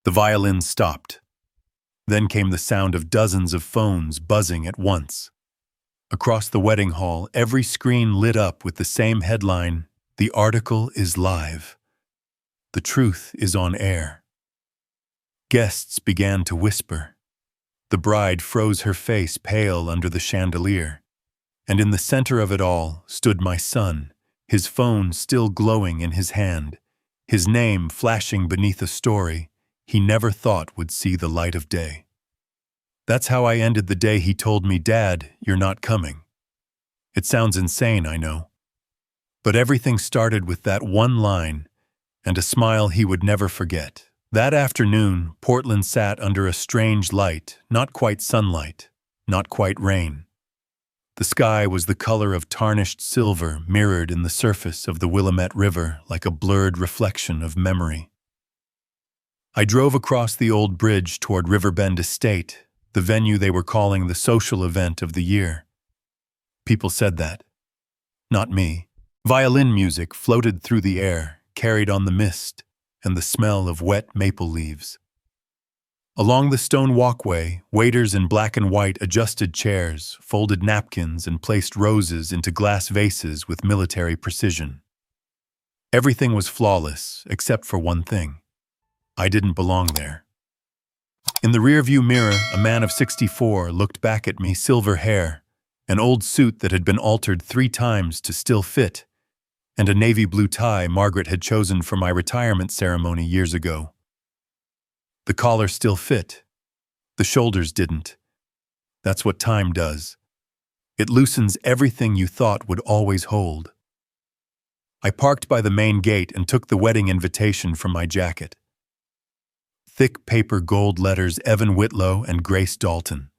The violin stopped. Then came the sound of dozens of phones buzzing at once. Across the wedding hall, every screen lit up with the same headline, "The article is live. The truth is on air." Guests began to whisper. The bride froze her face pale under the chandelier. And in the center of it all stood my son, his phone still glowing in his hand, his name flashing beneath a story he never thought would see the light of day. That's how I ended the day he told me, "Dad, you're not coming." It sounds insane, I know. But everything started with that one line and a smile he would never forget. That afternoon, Portland sat under a strange light, not quite sunlight, not quite rain. The sky was the color of tarnished silver mirrored in the surface of the Willamette River like a blurred reflection of memory. I drove across the old bridge toward Riverbend Estate, the venue they were calling the social event of the year. People said that. Not me. Violin music floated through the air, carried on the mist and the smell of wet maple leaves. Along the stone walkway, waiters in black and white adjusted chairs, folded napkins, and placed roses into glass vases with military precision. Everything was flawless, except for one thing. I didn't belong there. In the rearview mirror, a man of 64 looked back at me, silver hair, an old suit that had been altered 3 times to still fit, and a navy blue tie Margaret had chosen for my retirement ceremony years ago. The collar still fit. The shoulders didn't. That's what time does. It loosens everything you thought would always hold. I parked by the main gate and took the wedding invitation from my jacket. Thick paper gold letters, Evan Whitlow and Grace Dalton,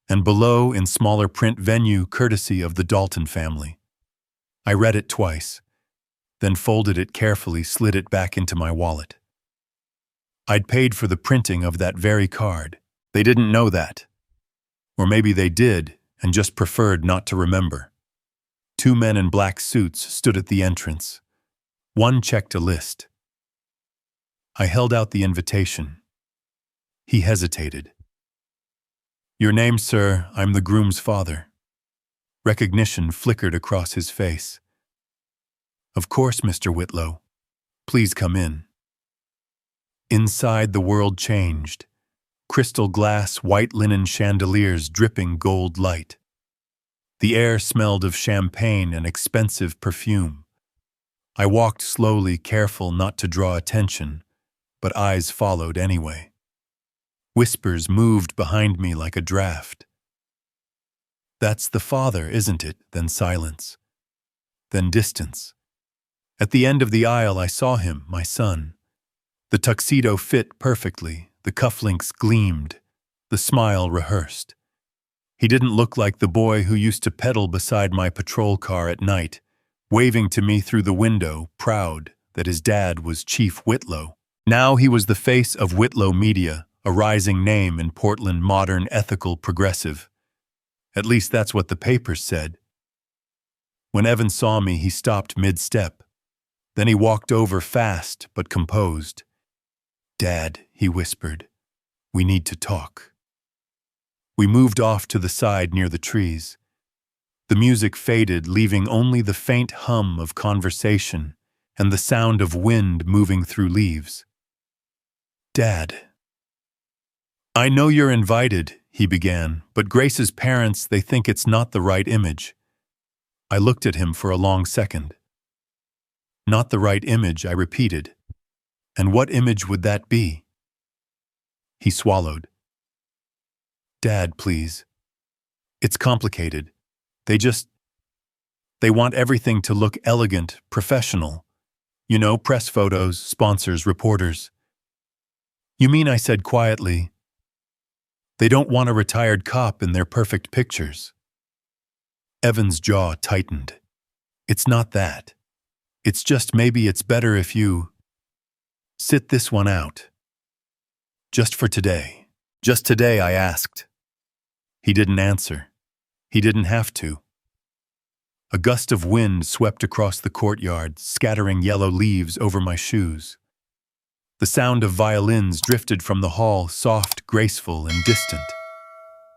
and below in smaller print, venue courtesy of the Dalton family. I read it twice, then folded it carefully, slid it back into my wallet. I'd paid for the printing of that very card. They didn't know that. Or maybe they did and just preferred not to remember. 2 men in black suits stood at the entrance. One checked a list. I held out the invitation. He hesitated. "Your name, sir, I'm the groom's father." Recognition flickered across his face. "Of course, Mr. Whitlow. Please come in." Inside, the world changed. Crystal glass, white linen chandeliers dripping gold light. The air smelled of champagne and expensive perfume. I walked slowly, careful not to draw attention, but eyes followed anyway. Whispers moved behind me like a draft. "That's the father, isn't it?" Then silence. Then distance. At the end of the aisle, I saw him, my son. The tuxedo fit perfectly, the cufflinks gleamed, the smile rehearsed. He didn't look like the boy who used to pedal beside my patrol car at night, waving to me through the window, proud that his dad was Chief Whitlow. Now he was the face of Whitlow Media, a rising name in Portland, modern, ethical, progressive. At least that's what the papers said. When Evan saw me, he stopped mid-step. Then he walked over fast but composed. "Dad," he whispered, "we need to talk." We moved off to the side near the trees. The music faded, leaving only the faint hum of conversation and the sound of wind moving through leaves. "Dad." "I know you're invited," he began, "but Grace's parents, they think it's not the right image." I looked at him for a long second. "Not the right image," I repeated. "And what image would that be?" He swallowed. "Dad, please. It's complicated. They want everything to look elegant, professional. You know, press photos, sponsors, reporters." "You mean," I said quietly, "they don't want a retired cop in their perfect pictures?" Evan's jaw tightened. "It's not that. It's just maybe it's better if you sit this one out. Just for today." "Just today?" I asked. He didn't answer. He didn't have to. A gust of wind swept across the courtyard, scattering yellow leaves over my shoes. The sound of violins drifted from the hall, soft, graceful, and distant.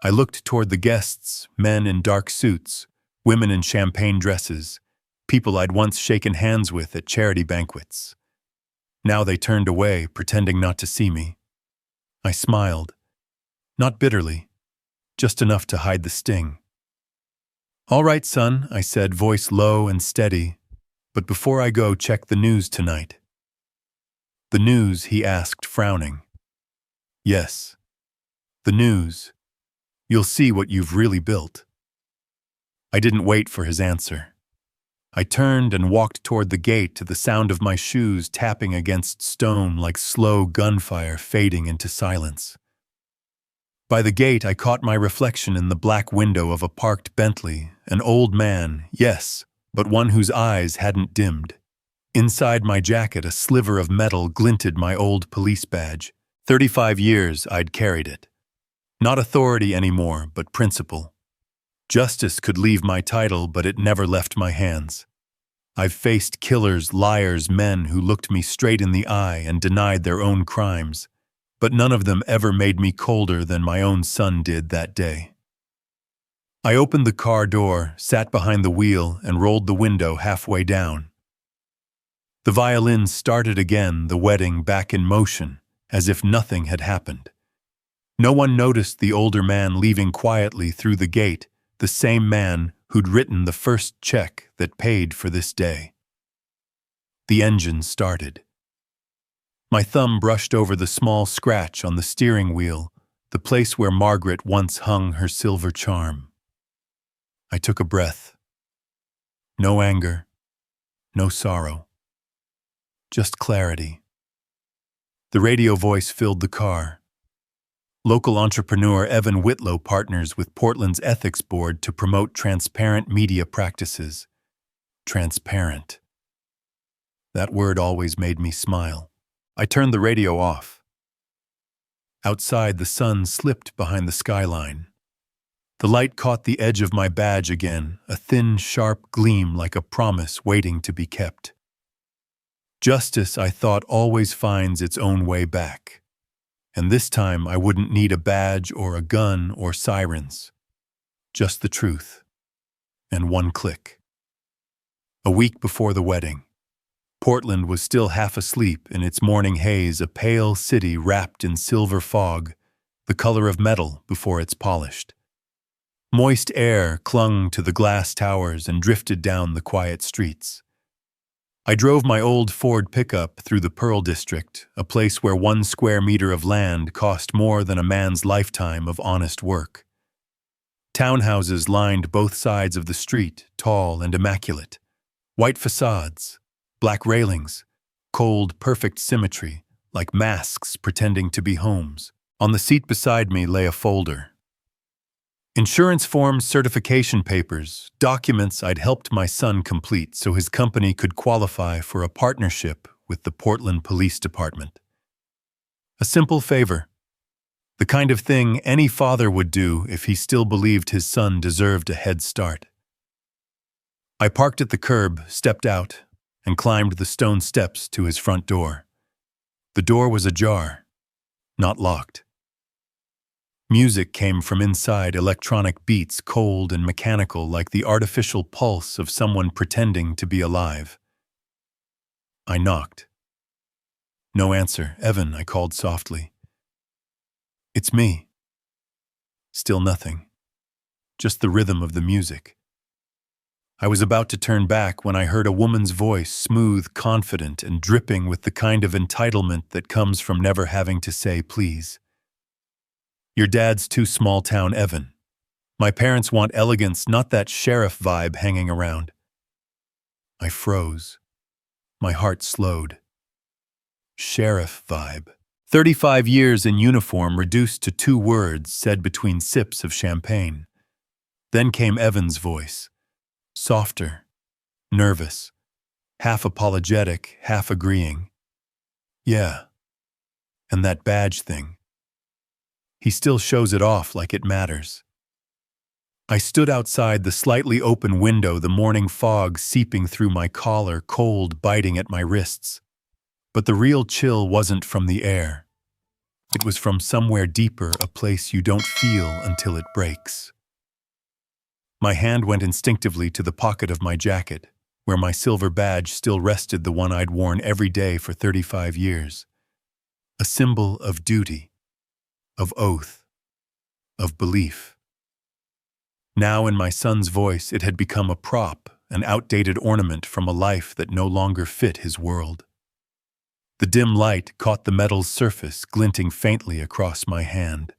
I looked toward the guests, men in dark suits, women in champagne dresses, people I'd once shaken hands with at charity banquets. Now they turned away, pretending not to see me. I smiled, not bitterly, just enough to hide the sting. "All right, son," I said, voice low and steady, "but before I go, check the news tonight." "The news?" he asked, frowning. "Yes, the news. You'll see what you've really built." I didn't wait for his answer. I turned and walked toward the gate to the sound of my shoes tapping against stone like slow gunfire fading into silence. By the gate, I caught my reflection in the black window of a parked Bentley, an old man, yes, but one whose eyes hadn't dimmed. Inside my jacket, a sliver of metal glinted my old police badge. 35 years I'd carried it. Not authority anymore, but principle. Justice could leave my title, but it never left my hands. I've faced killers, liars, men who looked me straight in the eye and denied their own crimes, but none of them ever made me colder than my own son did that day. I opened the car door, sat behind the wheel, and rolled the window halfway down. The violin started again, the wedding back in motion, as if nothing had happened. No one noticed the older man leaving quietly through the gate, the same man who'd written the first check that paid for this day. The engine started. My thumb brushed over the small scratch on the steering wheel, the place where Margaret once hung her silver charm. I took a breath. No anger, no sorrow. Just clarity. The radio voice filled the car. Local entrepreneur Evan Whitlow partners with Portland's ethics board to promote transparent media practices. Transparent. That word always made me smile. I turned the radio off. Outside, the sun slipped behind the skyline. The light caught the edge of my badge again, a thin, sharp gleam like a promise waiting to be kept. Justice, I thought, always finds its own way back. And this time I wouldn't need a badge or a gun or sirens. Just the truth. And one click. A week before the wedding, Portland was still half asleep in its morning haze, a pale city wrapped in silver fog, the color of metal before it's polished. Moist air clung to the glass towers and drifted down the quiet streets. I drove my old Ford pickup through the Pearl District, a place where 1 square meter of land cost more than a man's lifetime of honest work. Townhouses lined both sides of the street, tall and immaculate. White facades, black railings, cold, perfect symmetry, like masks pretending to be homes. On the seat beside me lay a folder. Insurance forms, certification papers, documents I'd helped my son complete so his company could qualify for a partnership with the Portland Police Department. A simple favor. The kind of thing any father would do if he still believed his son deserved a head start. I parked at the curb, stepped out, and climbed the stone steps to his front door. The door was ajar, not locked. Music came from inside, electronic beats, cold and mechanical like the artificial pulse of someone pretending to be alive. I knocked. No answer. "Evan," I called softly. "It's me." Still nothing. Just the rhythm of the music. I was about to turn back when I heard a woman's voice, smooth, confident, and dripping with the kind of entitlement that comes from never having to say please. "Your dad's too small town, Evan. My parents want elegance, not that sheriff vibe hanging around." I froze. My heart slowed. Sheriff vibe. 35 years in uniform reduced to 2 words said between sips of champagne. Then came Evan's voice. Softer, nervous, half apologetic, half agreeing. "Yeah. And that badge thing. He still shows it off like it matters." I stood outside the slightly open window, the morning fog seeping through my collar, cold biting at my wrists. But the real chill wasn't from the air. It was from somewhere deeper, a place you don't feel until it breaks. My hand went instinctively to the pocket of my jacket, where my silver badge still rested, the one I'd worn every day for 35 years. A symbol of duty, of oath, of belief. Now in my son's voice, it had become a prop, an outdated ornament from a life that no longer fit his world. The dim light caught the metal's surface, glinting faintly across my hand.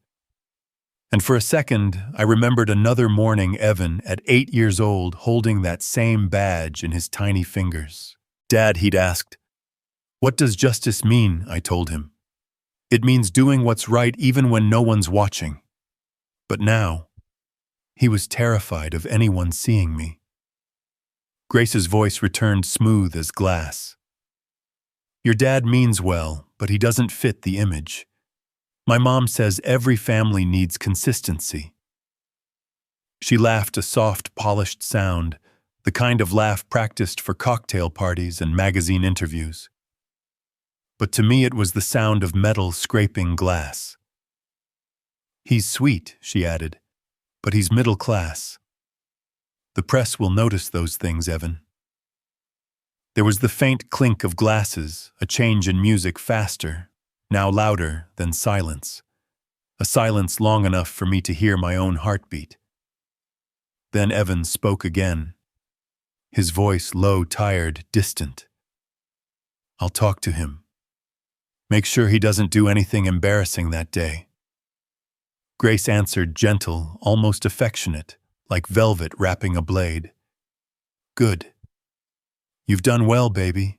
And for a second, I remembered another morning Evan, at 8 years old, holding that same badge in his tiny fingers. "Dad," he'd asked, "what does justice mean?" I told him. "It means doing what's right even when no one's watching." But now, he was terrified of anyone seeing me. Grace's voice returned smooth as glass. "Your dad means well, but he doesn't fit the image. My mom says every family needs consistency." She laughed, a soft, polished sound, the kind of laugh practiced for cocktail parties and magazine interviews. But to me it was the sound of metal scraping glass. "He's sweet," she added, "but he's middle class. The press will notice those things, Evan." There was the faint clink of glasses, a change in music, faster, now louder, than silence. A silence long enough for me to hear my own heartbeat. Then Evan spoke again. His voice low, tired, distant. "I'll talk to him. Make sure he doesn't do anything embarrassing that day." Grace answered, gentle, almost affectionate, like velvet wrapping a blade. "Good. You've done well, baby."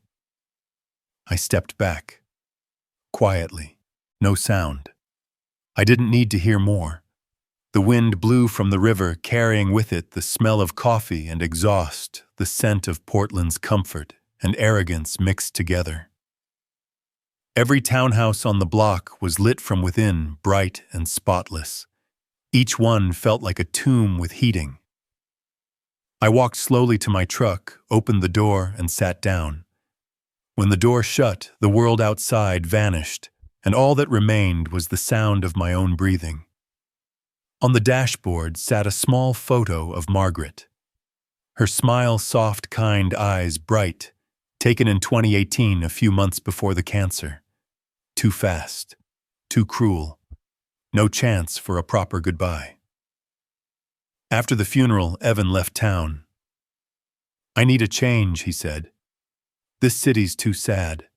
I stepped back. Quietly. No sound. I didn't need to hear more. The wind blew from the river, carrying with it the smell of coffee and exhaust, the scent of Portland's comfort and arrogance mixed together. Every townhouse on the block was lit from within, bright and spotless. Each one felt like a tomb with heating. I walked slowly to my truck, opened the door, and sat down. When the door shut, the world outside vanished, and all that remained was the sound of my own breathing. On the dashboard sat a small photo of Margaret. Her smile, soft, kind eyes bright, taken in 2018, a few months before the cancer. Too fast, too cruel, no chance for a proper goodbye. After the funeral, Evan left town. "I need a change," he said. "This city's too sad."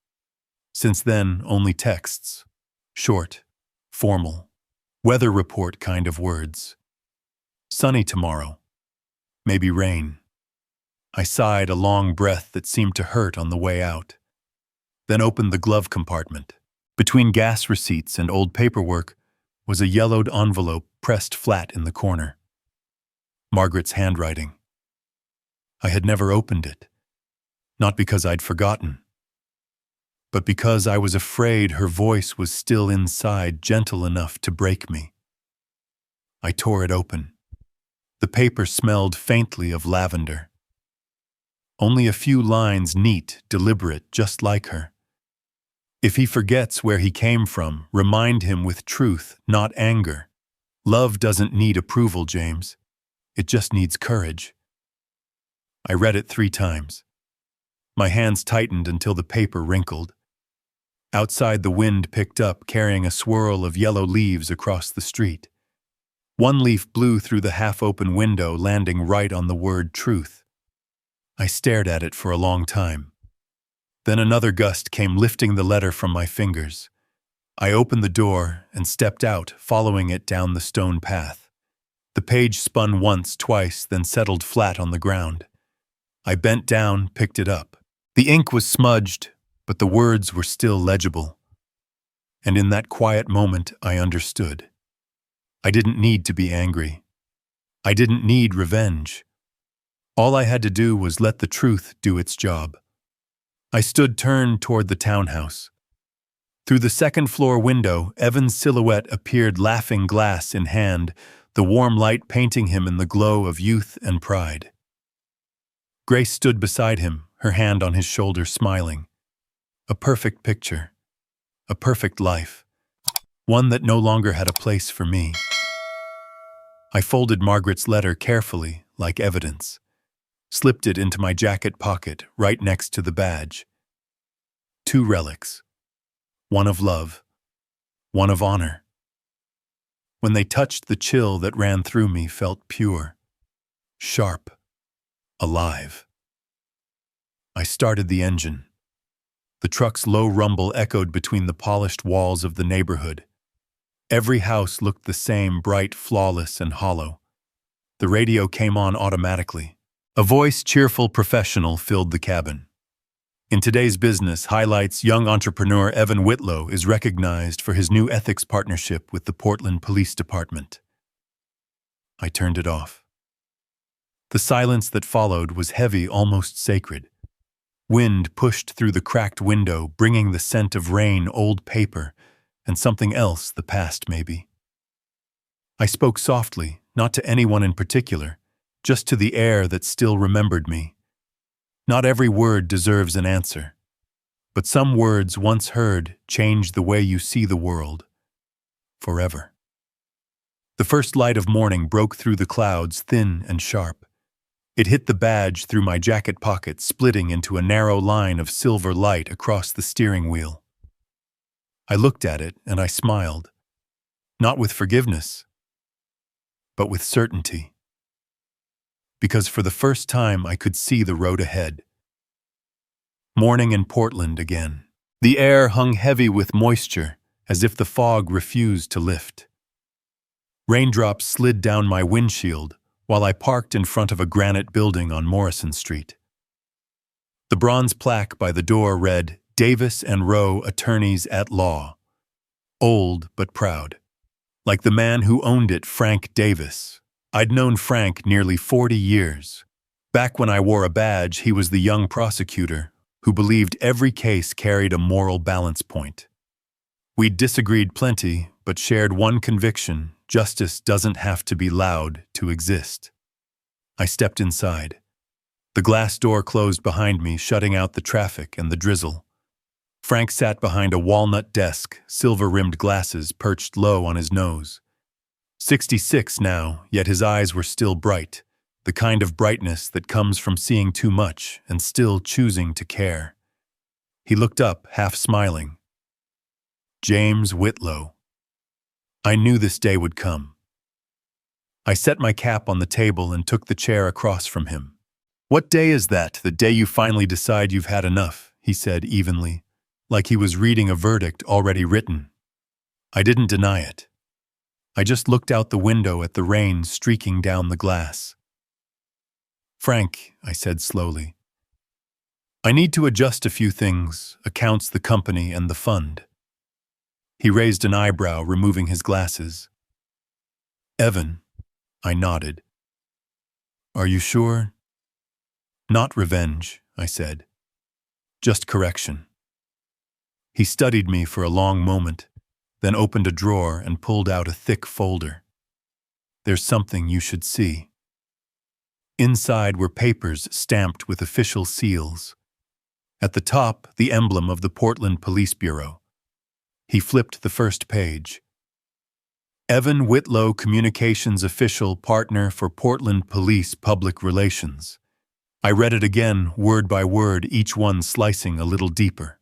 Since then, only texts. Short, formal, weather report kind of words. "Sunny tomorrow. Maybe rain." I sighed, a long breath that seemed to hurt on the way out. Then opened the glove compartment. Between gas receipts and old paperwork was a yellowed envelope pressed flat in the corner. Margaret's handwriting. I had never opened it. Not because I'd forgotten, but because I was afraid her voice was still inside, gentle enough to break me. I tore it open. The paper smelled faintly of lavender. Only a few lines, neat, deliberate, just like her. "If he forgets where he came from, remind him with truth, not anger. Love doesn't need approval, James. It just needs courage." I read it 3 times. My hands tightened until the paper wrinkled. Outside, the wind picked up, carrying a swirl of yellow leaves across the street. One leaf blew through the half-open window, landing right on the word truth. I stared at it for a long time. Then another gust came, lifting the letter from my fingers. I opened the door and stepped out, following it down the stone path. The page spun once, twice, then settled flat on the ground. I bent down, picked it up. The ink was smudged, but the words were still legible. And in that quiet moment, I understood. I didn't need to be angry. I didn't need revenge. All I had to do was let the truth do its job. I stood turned toward the townhouse. Through the second-floor window, Evan's silhouette appeared, laughing, glass in hand, the warm light painting him in the glow of youth and pride. Grace stood beside him, her hand on his shoulder, smiling. A perfect picture, a perfect life, one that no longer had a place for me. I folded Margaret's letter carefully, like evidence, slipped it into my jacket pocket right next to the badge. Two relics, one of love, one of honor. When they touched, the chill that ran through me felt pure, sharp, alive. I started the engine. The truck's low rumble echoed between the polished walls of the neighborhood. Every house looked the same, bright, flawless, and hollow. The radio came on automatically. A voice, cheerful, professional, filled the cabin. In today's business, highlights young entrepreneur Evan Whitlow is recognized for his new ethics partnership with the Portland Police Department. I turned it off. The silence that followed was heavy, almost sacred. Wind pushed through the cracked window, bringing the scent of rain, old paper, and something else, the past maybe. I spoke softly, not to anyone in particular, just to the air that still remembered me. Not every word deserves an answer, but some words once heard change the way you see the world. Forever. The first light of morning broke through the clouds, thin and sharp. It hit the badge through my jacket pocket, splitting into a narrow line of silver light across the steering wheel. I looked at it and I smiled, not with forgiveness, but with certainty. Because for the first time I could see the road ahead. Morning in Portland again. The air hung heavy with moisture, as if the fog refused to lift. Raindrops slid down my windshield while I parked in front of a granite building on Morrison Street. The bronze plaque by the door read, "Davis and Rowe Attorneys at Law." Old but proud. Like the man who owned it, Frank Davis. I'd known Frank nearly 40 years. Back when I wore a badge, he was the young prosecutor who believed every case carried a moral balance point. We'd disagreed plenty, but shared one conviction: justice doesn't have to be loud to exist. I stepped inside. The glass door closed behind me, shutting out the traffic and the drizzle. Frank sat behind a walnut desk, silver-rimmed glasses perched low on his nose. 66 now, yet his eyes were still bright, the kind of brightness that comes from seeing too much and still choosing to care. He looked up, half smiling. James Whitlow. I knew this day would come. I set my cap on the table and took the chair across from him. "What day is that, the day you finally decide you've had enough?" he said evenly, like he was reading a verdict already written. I didn't deny it. I just looked out the window at the rain streaking down the glass. "Frank," I said slowly, "I need to adjust a few things, accounts, the company, and the fund." He raised an eyebrow, removing his glasses. "Evan," I nodded. "Are you sure?" "Not revenge," I said. "Just correction." He studied me for a long moment, then opened a drawer and pulled out a thick folder. "There's something you should see." Inside were papers stamped with official seals. At the top, the emblem of the Portland Police Bureau. He flipped the first page. "Evan Whitlow, Communications Official Partner for Portland Police Public Relations." I read it again, word by word, each one slicing a little deeper.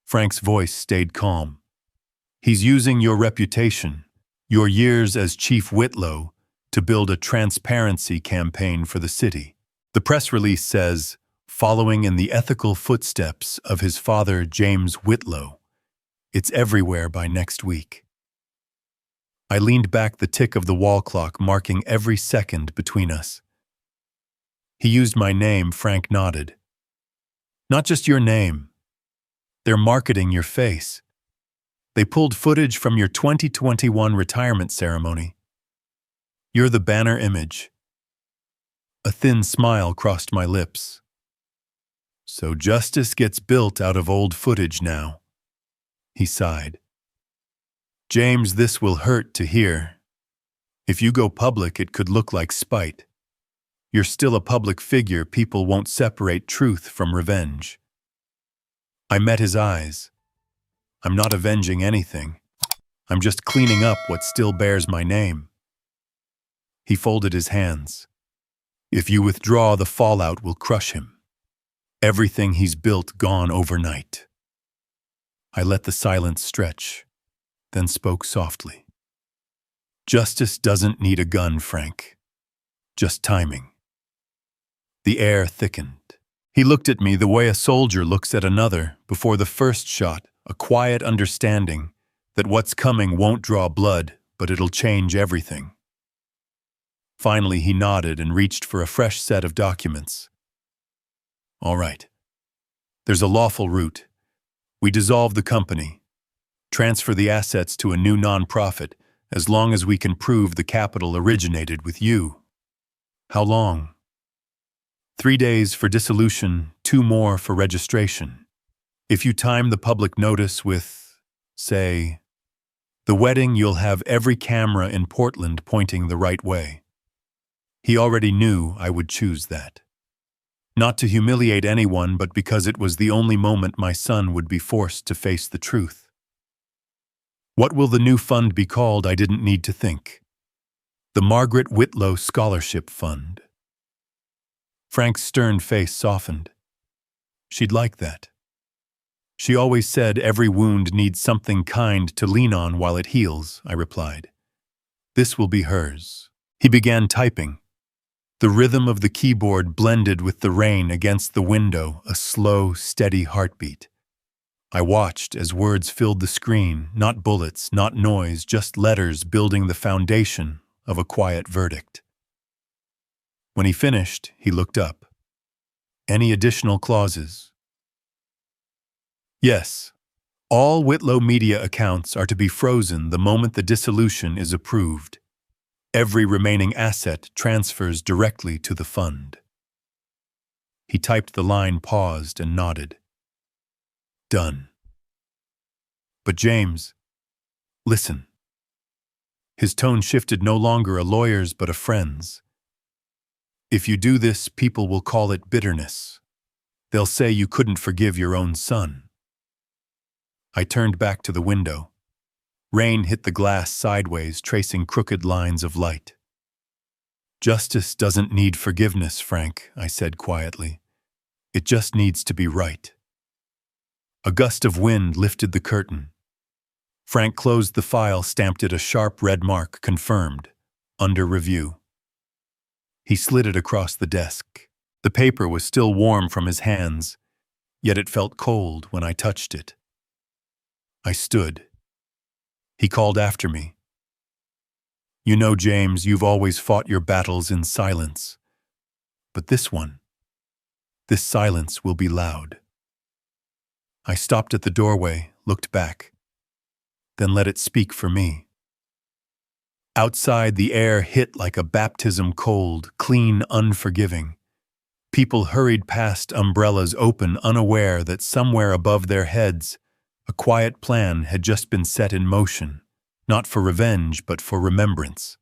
Frank's voice stayed calm. "He's using your reputation, your years as Chief Whitlow, to build a transparency campaign for the city." The press release says, "Following in the ethical footsteps of his father, James Whitlow." It's everywhere by next week. I leaned back, the tick of the wall clock marking every second between us. "He used my name," Frank nodded. "Not just your name. They're marketing your face. They pulled footage from your 2021 retirement ceremony. You're the banner image." A thin smile crossed my lips. "So justice gets built out of old footage now." He sighed. "James, this will hurt to hear. If you go public, it could look like spite. You're still a public figure. People won't separate truth from revenge." I met his eyes. I'm not avenging anything. I'm just cleaning up what still bears my name. He folded his hands. If you withdraw, the fallout will crush him. Everything he's built gone overnight. I let the silence stretch, then spoke softly. Justice doesn't need a gun, Frank. Just timing. The air thickened. He looked at me the way a soldier looks at another before the first shot, a quiet understanding that what's coming won't draw blood, but it'll change everything. Finally, he nodded and reached for a fresh set of documents. All right. There's a lawful route. We dissolve the company, transfer the assets to a new nonprofit, as long as we can prove the capital originated with you. How long? 3 days for dissolution, 2 more for registration. If you time the public notice with, say, the wedding, you'll have every camera in Portland pointing the right way. He already knew I would choose that. Not to humiliate anyone, but because it was the only moment my son would be forced to face the truth. What will the new fund be called? I didn't need to think. The Margaret Whitlow Scholarship Fund. Frank's stern face softened. She'd like that. She always said every wound needs something kind to lean on while it heals, I replied. This will be hers. He began typing. The rhythm of the keyboard blended with the rain against the window, a slow, steady heartbeat. I watched as words filled the screen, not bullets, not noise, just letters building the foundation of a quiet verdict. When he finished, he looked up. Any additional clauses? Yes. All Whitlow media accounts are to be frozen the moment the dissolution is approved. Every remaining asset transfers directly to the fund. He typed the line, paused, and nodded. Done. But James, listen. His tone shifted, no longer a lawyer's but a friend's. If you do this, people will call it bitterness. They'll say you couldn't forgive your own son. I turned back to the window. Rain hit the glass sideways, tracing crooked lines of light. Justice doesn't need forgiveness, Frank, I said quietly. It just needs to be right. A gust of wind lifted the curtain. Frank closed the file, stamped it a sharp red mark, confirmed, under review. He slid it across the desk. The paper was still warm from his hands, yet it felt cold when I touched it. I stood. He called after me. You know, James, you've always fought your battles in silence. But this silence will be loud. I stopped at the doorway, looked back, then let it speak for me. Outside, the air hit like a baptism, cold, clean, unforgiving. People hurried past, umbrellas open, unaware that somewhere above their heads, a quiet plan had just been set in motion, not for revenge, but for remembrance.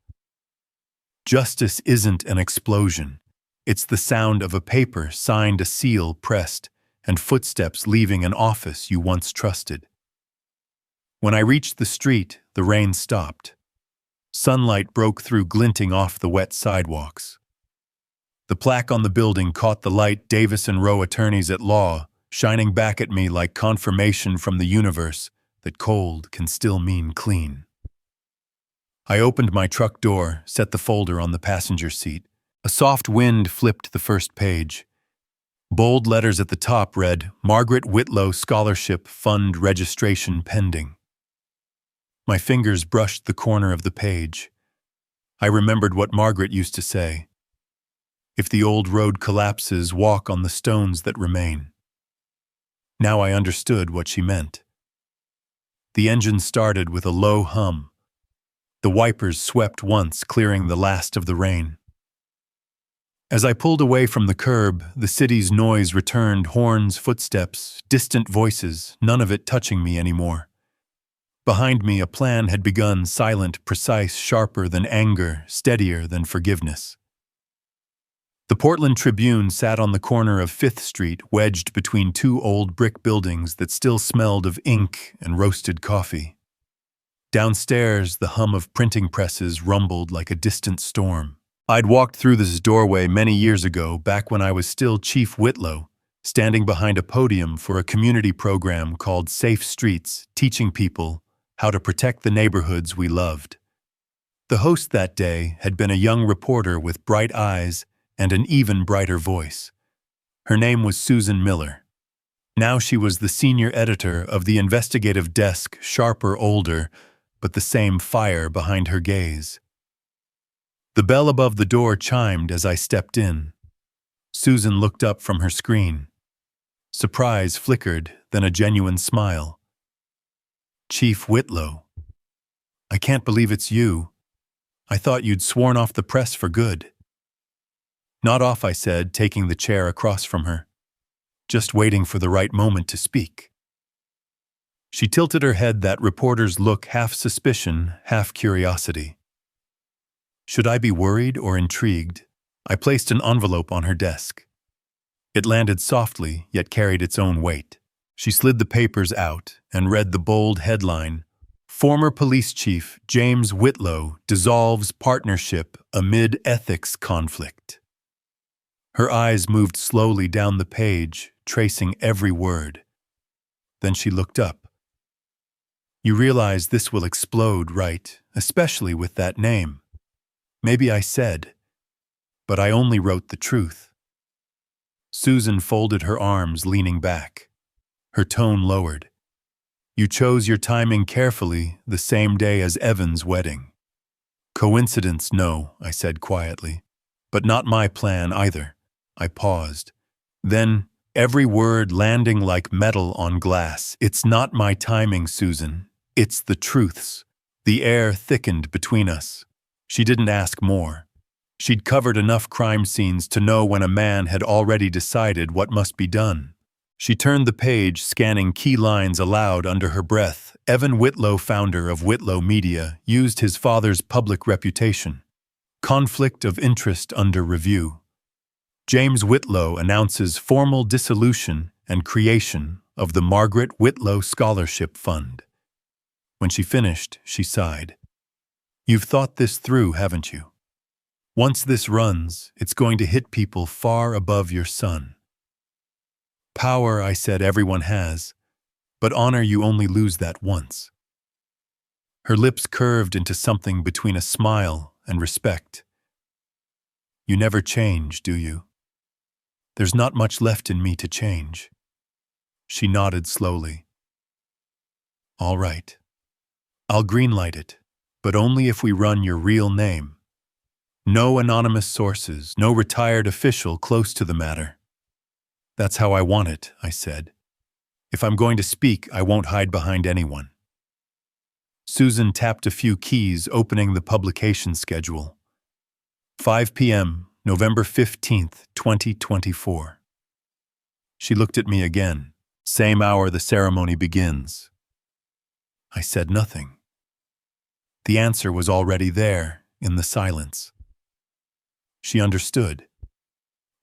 Justice isn't an explosion. It's the sound of a paper signed, a seal pressed, and footsteps leaving an office you once trusted. When I reached the street, the rain stopped. Sunlight broke through, glinting off the wet sidewalks. The plaque on the building caught the light, Davis and Rowe attorneys at law, shining back at me like confirmation from the universe that cold can still mean clean. I opened my truck door, set the folder on the passenger seat. A soft wind flipped the first page. Bold letters at the top read, Margaret Whitlow Scholarship Fund Registration Pending. My fingers brushed the corner of the page. I remembered what Margaret used to say. If the old road collapses, walk on the stones that remain. Now I understood what she meant. The engine started with a low hum. The wipers swept once, clearing the last of the rain. As I pulled away from the curb, the city's noise returned, horns, footsteps, distant voices, none of it touching me anymore. Behind me, a plan had begun, silent, precise, sharper than anger, steadier than forgiveness. The Portland Tribune sat on the corner of 5th Street, wedged between two old brick buildings that still smelled of ink and roasted coffee. Downstairs, the hum of printing presses rumbled like a distant storm. I'd walked through this doorway many years ago, back when I was still Chief Whitlow, standing behind a podium for a community program called Safe Streets, teaching people how to protect the neighborhoods we loved. The host that day had been a young reporter with bright eyes and an even brighter voice. Her name was Susan Miller. Now she was the senior editor of the investigative desk, sharper, older, but the same fire behind her gaze. The bell above the door chimed as I stepped in. Susan looked up from her screen. Surprise flickered, then a genuine smile. "Chief Whitlow. I can't believe it's you. I thought you'd sworn off the press for good." "Not off," I said, taking the chair across from her. "Just waiting for the right moment to speak." She tilted her head, that reporter's look, half suspicion, half curiosity. Should I be worried or intrigued? I placed an envelope on her desk. It landed softly, yet carried its own weight. She slid the papers out and read the bold headline, "Former Police Chief James Whitlow dissolves partnership amid ethics conflict." Her eyes moved slowly down the page, tracing every word. Then she looked up. "You realize this will explode, right? Especially with that name." Maybe I said, but I only wrote the truth. Susan folded her arms, leaning back. Her tone lowered. "You chose your timing carefully, the same day as Evan's wedding." "Coincidence, no," I said quietly. "But not my plan either." I paused. Then, every word landing like metal on glass. "It's not my timing, Susan. It's the truth's." The air thickened between us. She didn't ask more. She'd covered enough crime scenes to know when a man had already decided what must be done. She turned the page, scanning key lines aloud under her breath. "Evan Whitlow, founder of Whitlow Media, used his father's public reputation. Conflict of interest under review. James Whitlow announces formal dissolution and creation of the Margaret Whitlow Scholarship Fund." When she finished, she sighed. "You've thought this through, haven't you? Once this runs, it's going to hit people far above your son." "Power," I said, "everyone has. But honor, you only lose that once." Her lips curved into something between a smile and respect. "You never change, do you?" "There's not much left in me to change." She nodded slowly. "All right. I'll greenlight it, but only if we run your real name. No anonymous sources, no retired official close to the matter." "That's how I want it," I said. "If I'm going to speak, I won't hide behind anyone." Susan tapped a few keys, opening the publication schedule. 5 p.m., November 15th, 2024. She looked at me again. "Same hour the ceremony begins." I said nothing. The answer was already there, in the silence. She understood.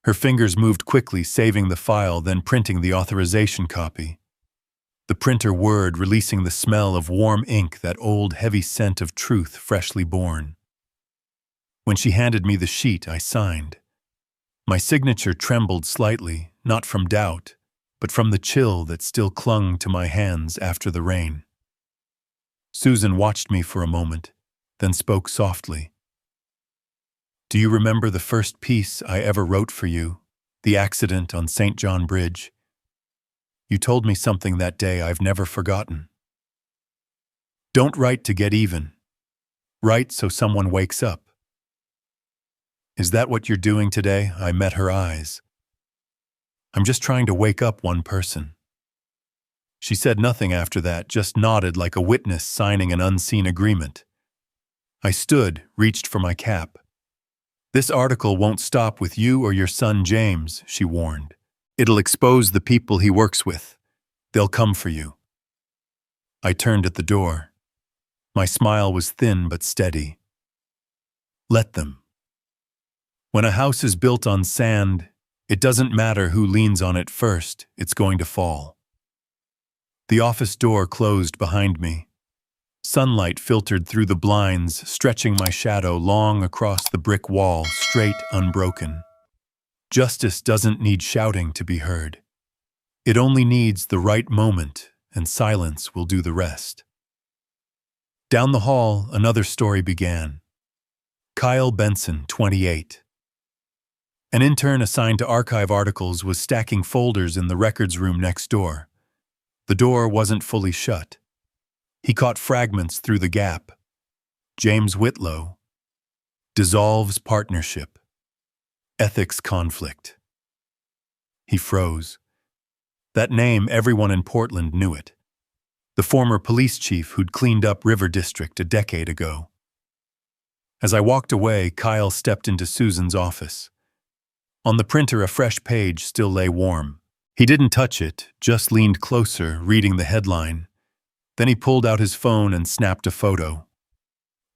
Her fingers moved quickly, saving the file, then printing the authorization copy. The printer whirred, releasing the smell of warm ink, that old, heavy scent of truth freshly born. When she handed me the sheet, I signed. My signature trembled slightly, not from doubt, but from the chill that still clung to my hands after the rain. Susan watched me for a moment, then spoke softly. "Do you remember the first piece I ever wrote for you, the accident on St. John Bridge? You told me something that day I've never forgotten. Don't write to get even. Write so someone wakes up." "Is that what you're doing today?" I met her eyes. "I'm just trying to wake up one person." She said nothing after that, just nodded like a witness signing an unseen agreement. I stood, reached for my cap. "This article won't stop with you or your son James," she warned. "It'll expose the people he works with. They'll come for you." I turned at the door. My smile was thin but steady. "Let them." When a house is built on sand, it doesn't matter who leans on it first, it's going to fall. The office door closed behind me. Sunlight filtered through the blinds, stretching my shadow long across the brick wall, straight, unbroken. Justice doesn't need shouting to be heard. It only needs the right moment, and silence will do the rest. Down the hall, another story began. Kyle Benson, 28. An intern assigned to archive articles was stacking folders in the records room next door. The door wasn't fully shut. He caught fragments through the gap. James Whitlow. Dissolves partnership. Ethics conflict. He froze. That name, everyone in Portland knew it. The former police chief who'd cleaned up River District a decade ago. As I walked away, Kyle stepped into Susan's office. On the printer, a fresh page still lay warm. He didn't touch it, just leaned closer, reading the headline. Then he pulled out his phone and snapped a photo.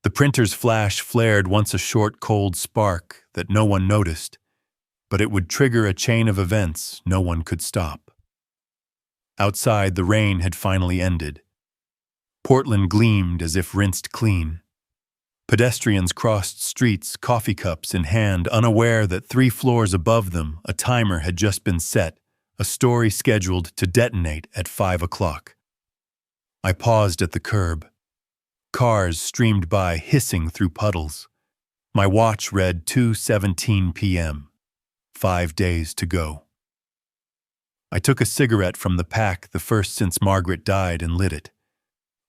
The printer's flash flared once, a short, cold spark that no one noticed, but it would trigger a chain of events no one could stop. Outside, the rain had finally ended. Portland gleamed as if rinsed clean. Pedestrians crossed streets, coffee cups in hand, unaware that 3 floors above them, a timer had just been set, a story scheduled to detonate at 5 o'clock. I paused at the curb. Cars streamed by, hissing through puddles. My watch read 2:17 p.m. 5 days to go. I took a cigarette from the pack, the first since Margaret died, and lit it.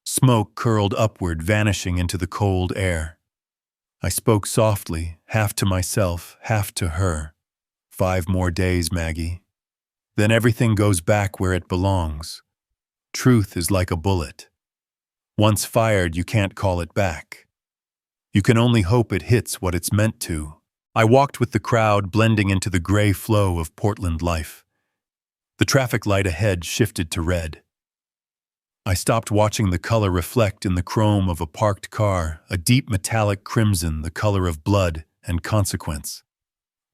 Smoke curled upward, vanishing into the cold air. I spoke softly, half to myself, half to her. 5 more days, Maggie. Then everything goes back where it belongs. Truth is like a bullet. Once fired, you can't call it back. You can only hope it hits what it's meant to. I walked with the crowd, blending into the gray flow of Portland life. The traffic light ahead shifted to red. I stopped, watching the color reflect in the chrome of a parked car, a deep metallic crimson, the color of blood and consequence.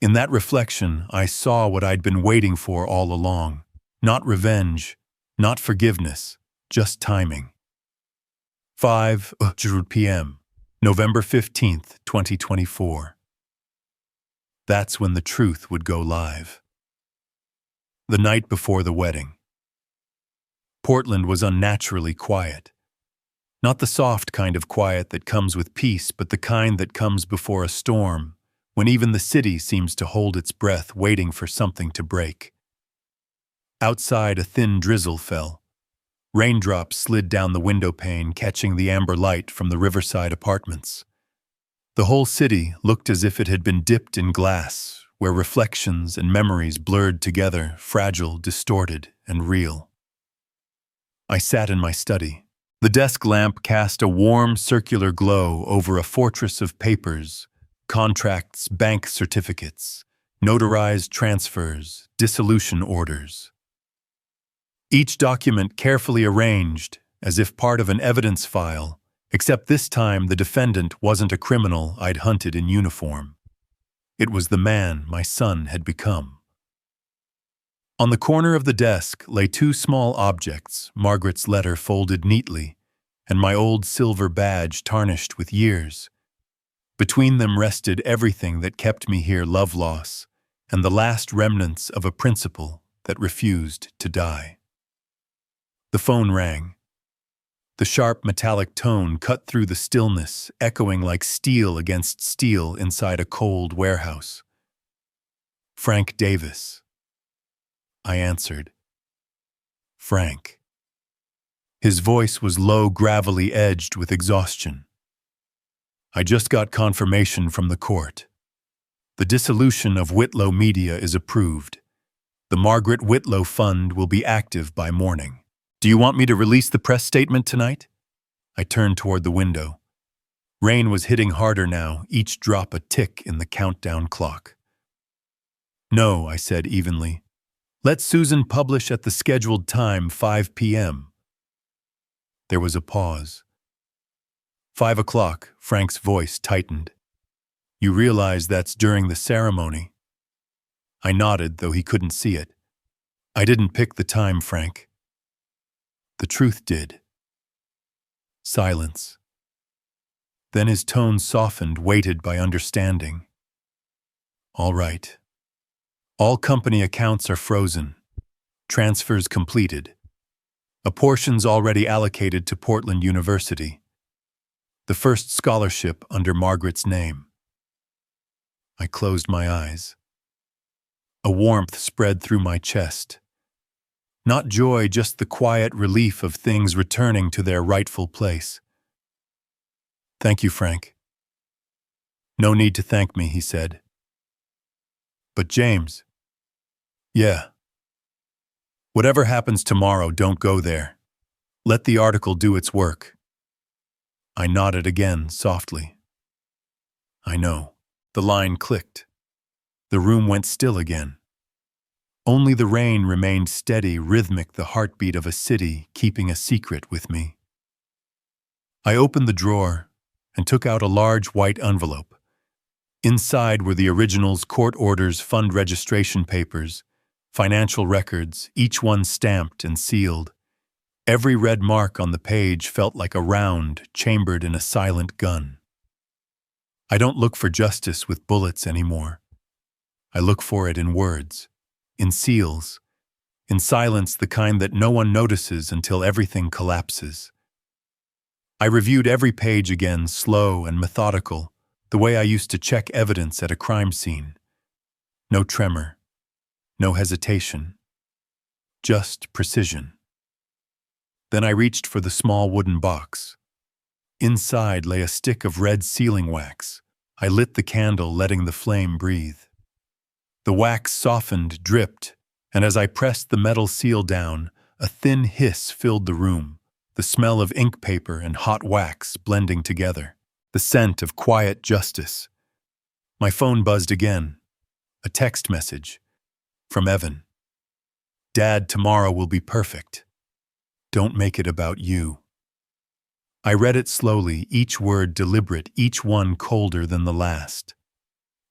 In that reflection, I saw what I'd been waiting for all along. Not revenge, not forgiveness, just timing. 5 p.m., November 15th, 2024. That's when the truth would go live. The night before the wedding. Portland was unnaturally quiet. Not the soft kind of quiet that comes with peace, but the kind that comes before a storm, when even the city seems to hold its breath, waiting for something to break. Outside, a thin drizzle fell. Raindrops slid down the window pane, catching the amber light from the riverside apartments. The whole city looked as if it had been dipped in glass, where reflections and memories blurred together, fragile, distorted, and real. I sat in my study. The desk lamp cast a warm, circular glow over a fortress of papers, contracts, bank certificates, notarized transfers, dissolution orders. Each document carefully arranged, as if part of an evidence file, except this time the defendant wasn't a criminal I'd hunted in uniform. It was the man my son had become. On the corner of the desk lay 2 small objects, Margaret's letter folded neatly, and my old silver badge tarnished with years. Between them rested everything that kept me here, love loss, and the last remnants of a principle that refused to die. The phone rang. The sharp metallic tone cut through the stillness, echoing like steel against steel inside a cold warehouse. Frank Davis. I answered. Frank. His voice was low, gravelly, edged with exhaustion. I just got confirmation from the court. The dissolution of Whitlow Media is approved. The Margaret Whitlow Fund will be active by morning. Do you want me to release the press statement tonight? I turned toward the window. Rain was hitting harder now, each drop a tick in the countdown clock. No, I said evenly. Let Susan publish at the scheduled time, 5 p.m. There was a pause. 5 o'clock, Frank's voice tightened. You realize that's during the ceremony. I nodded, though he couldn't see it. I didn't pick the time, Frank. The truth did. Silence. Then his tone softened, weighted by understanding. All right. All company accounts are frozen. Transfers completed. A portion's already allocated to Portland University. The first scholarship under Margaret's name. I closed my eyes. A warmth spread through my chest. Not joy, just the quiet relief of things returning to their rightful place. Thank you, Frank. No need to thank me, he said. But James. Yeah. Whatever happens tomorrow, don't go there. Let the article do its work. I nodded again, softly. I know. The line clicked. The room went still again. Only the rain remained steady, rhythmic, the heartbeat of a city keeping a secret with me. I opened the drawer and took out a large white envelope. Inside were the originals, court orders, fund registration papers, financial records, each one stamped and sealed. Every red mark on the page felt like a round chambered in a silent gun. I don't look for justice with bullets anymore. I look for it in words, in seals, in silence, the kind that no one notices until everything collapses. I reviewed every page again, slow and methodical, the way I used to check evidence at a crime scene. No tremor, no hesitation, just precision. Then I reached for the small wooden box. Inside lay a stick of red sealing wax. I lit the candle, letting the flame breathe. The wax softened, dripped, and as I pressed the metal seal down, a thin hiss filled the room, the smell of ink paper and hot wax blending together, the scent of quiet justice. My phone buzzed again. A text message from Evan. Dad, tomorrow will be perfect. Don't make it about you. I read it slowly, each word deliberate, each one colder than the last.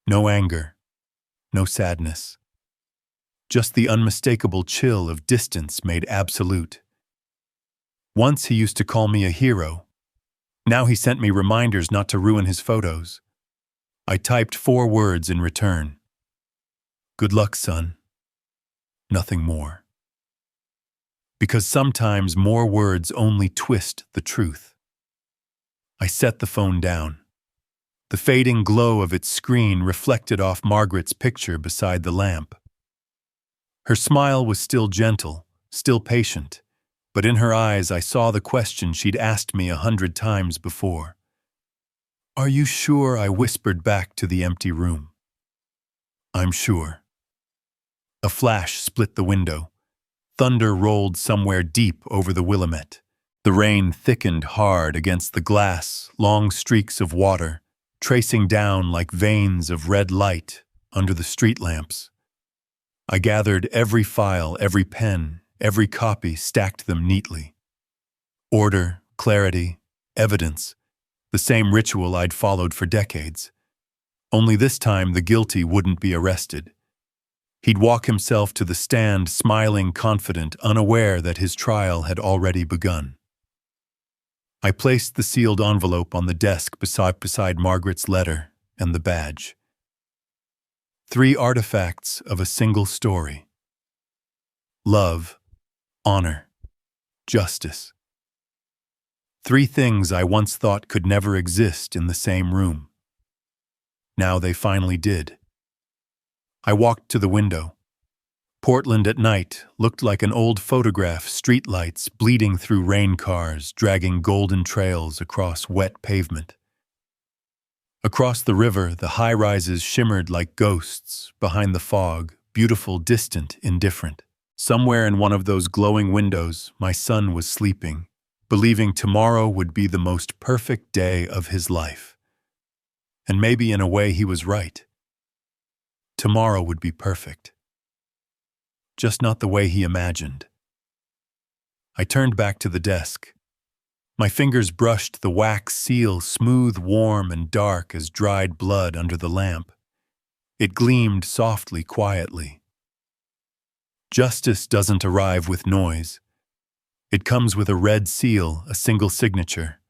No anger, no sadness. Just the unmistakable chill of distance made absolute. Once he used to call me a hero. Now he sent me reminders not to ruin his photos. I typed 4 words in return. Good luck, son. Nothing more. Because sometimes more words only twist the truth. I set the phone down. The fading glow of its screen reflected off Margaret's picture beside the lamp. Her smile was still gentle, still patient, but in her eyes I saw the question she'd asked me 100 times before. Are you sure? I whispered back to the empty room. I'm sure. A flash split the window. Thunder rolled somewhere deep over the Willamette. The rain thickened hard against the glass, long streaks of water, tracing down like veins of red light under the street lamps. I gathered every file, every pen, every copy, stacked them neatly. Order, clarity, evidence, the same ritual I'd followed for decades. Only this time the guilty wouldn't be arrested. He'd walk himself to the stand, smiling, confident, unaware that his trial had already begun. I placed the sealed envelope on the desk beside Margaret's letter and the badge. 3 artifacts of a single story. Love, honor, justice. 3 things I once thought could never exist in the same room. Now they finally did. I walked to the window. Portland at night looked like an old photograph, streetlights bleeding through rain cars, dragging golden trails across wet pavement. Across the river, the high-rises shimmered like ghosts behind the fog, beautiful, distant, indifferent. Somewhere in one of those glowing windows, my son was sleeping, believing tomorrow would be the most perfect day of his life. And maybe in a way he was right. Tomorrow would be perfect. Just not the way he imagined. I turned back to the desk. My fingers brushed the wax seal, smooth, warm, and dark as dried blood under the lamp. It gleamed softly, quietly. Justice doesn't arrive with noise. It comes with a red seal, a single signature,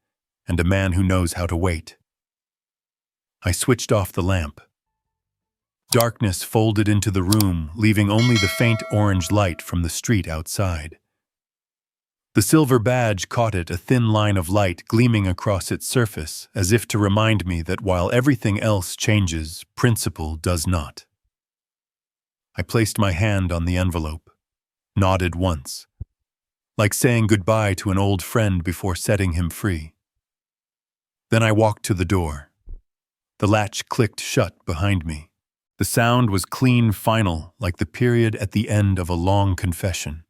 and a man who knows how to wait. I switched off the lamp. Darkness folded into the room, leaving only the faint orange light from the street outside. The silver badge caught it, a thin line of light gleaming across its surface, as if to remind me that while everything else changes, principle does not. I placed my hand on the envelope, nodded once, like saying goodbye to an old friend before setting him free. Then I walked to the door. The latch clicked shut behind me. The sound was clean, final, like the period at the end of a long confession.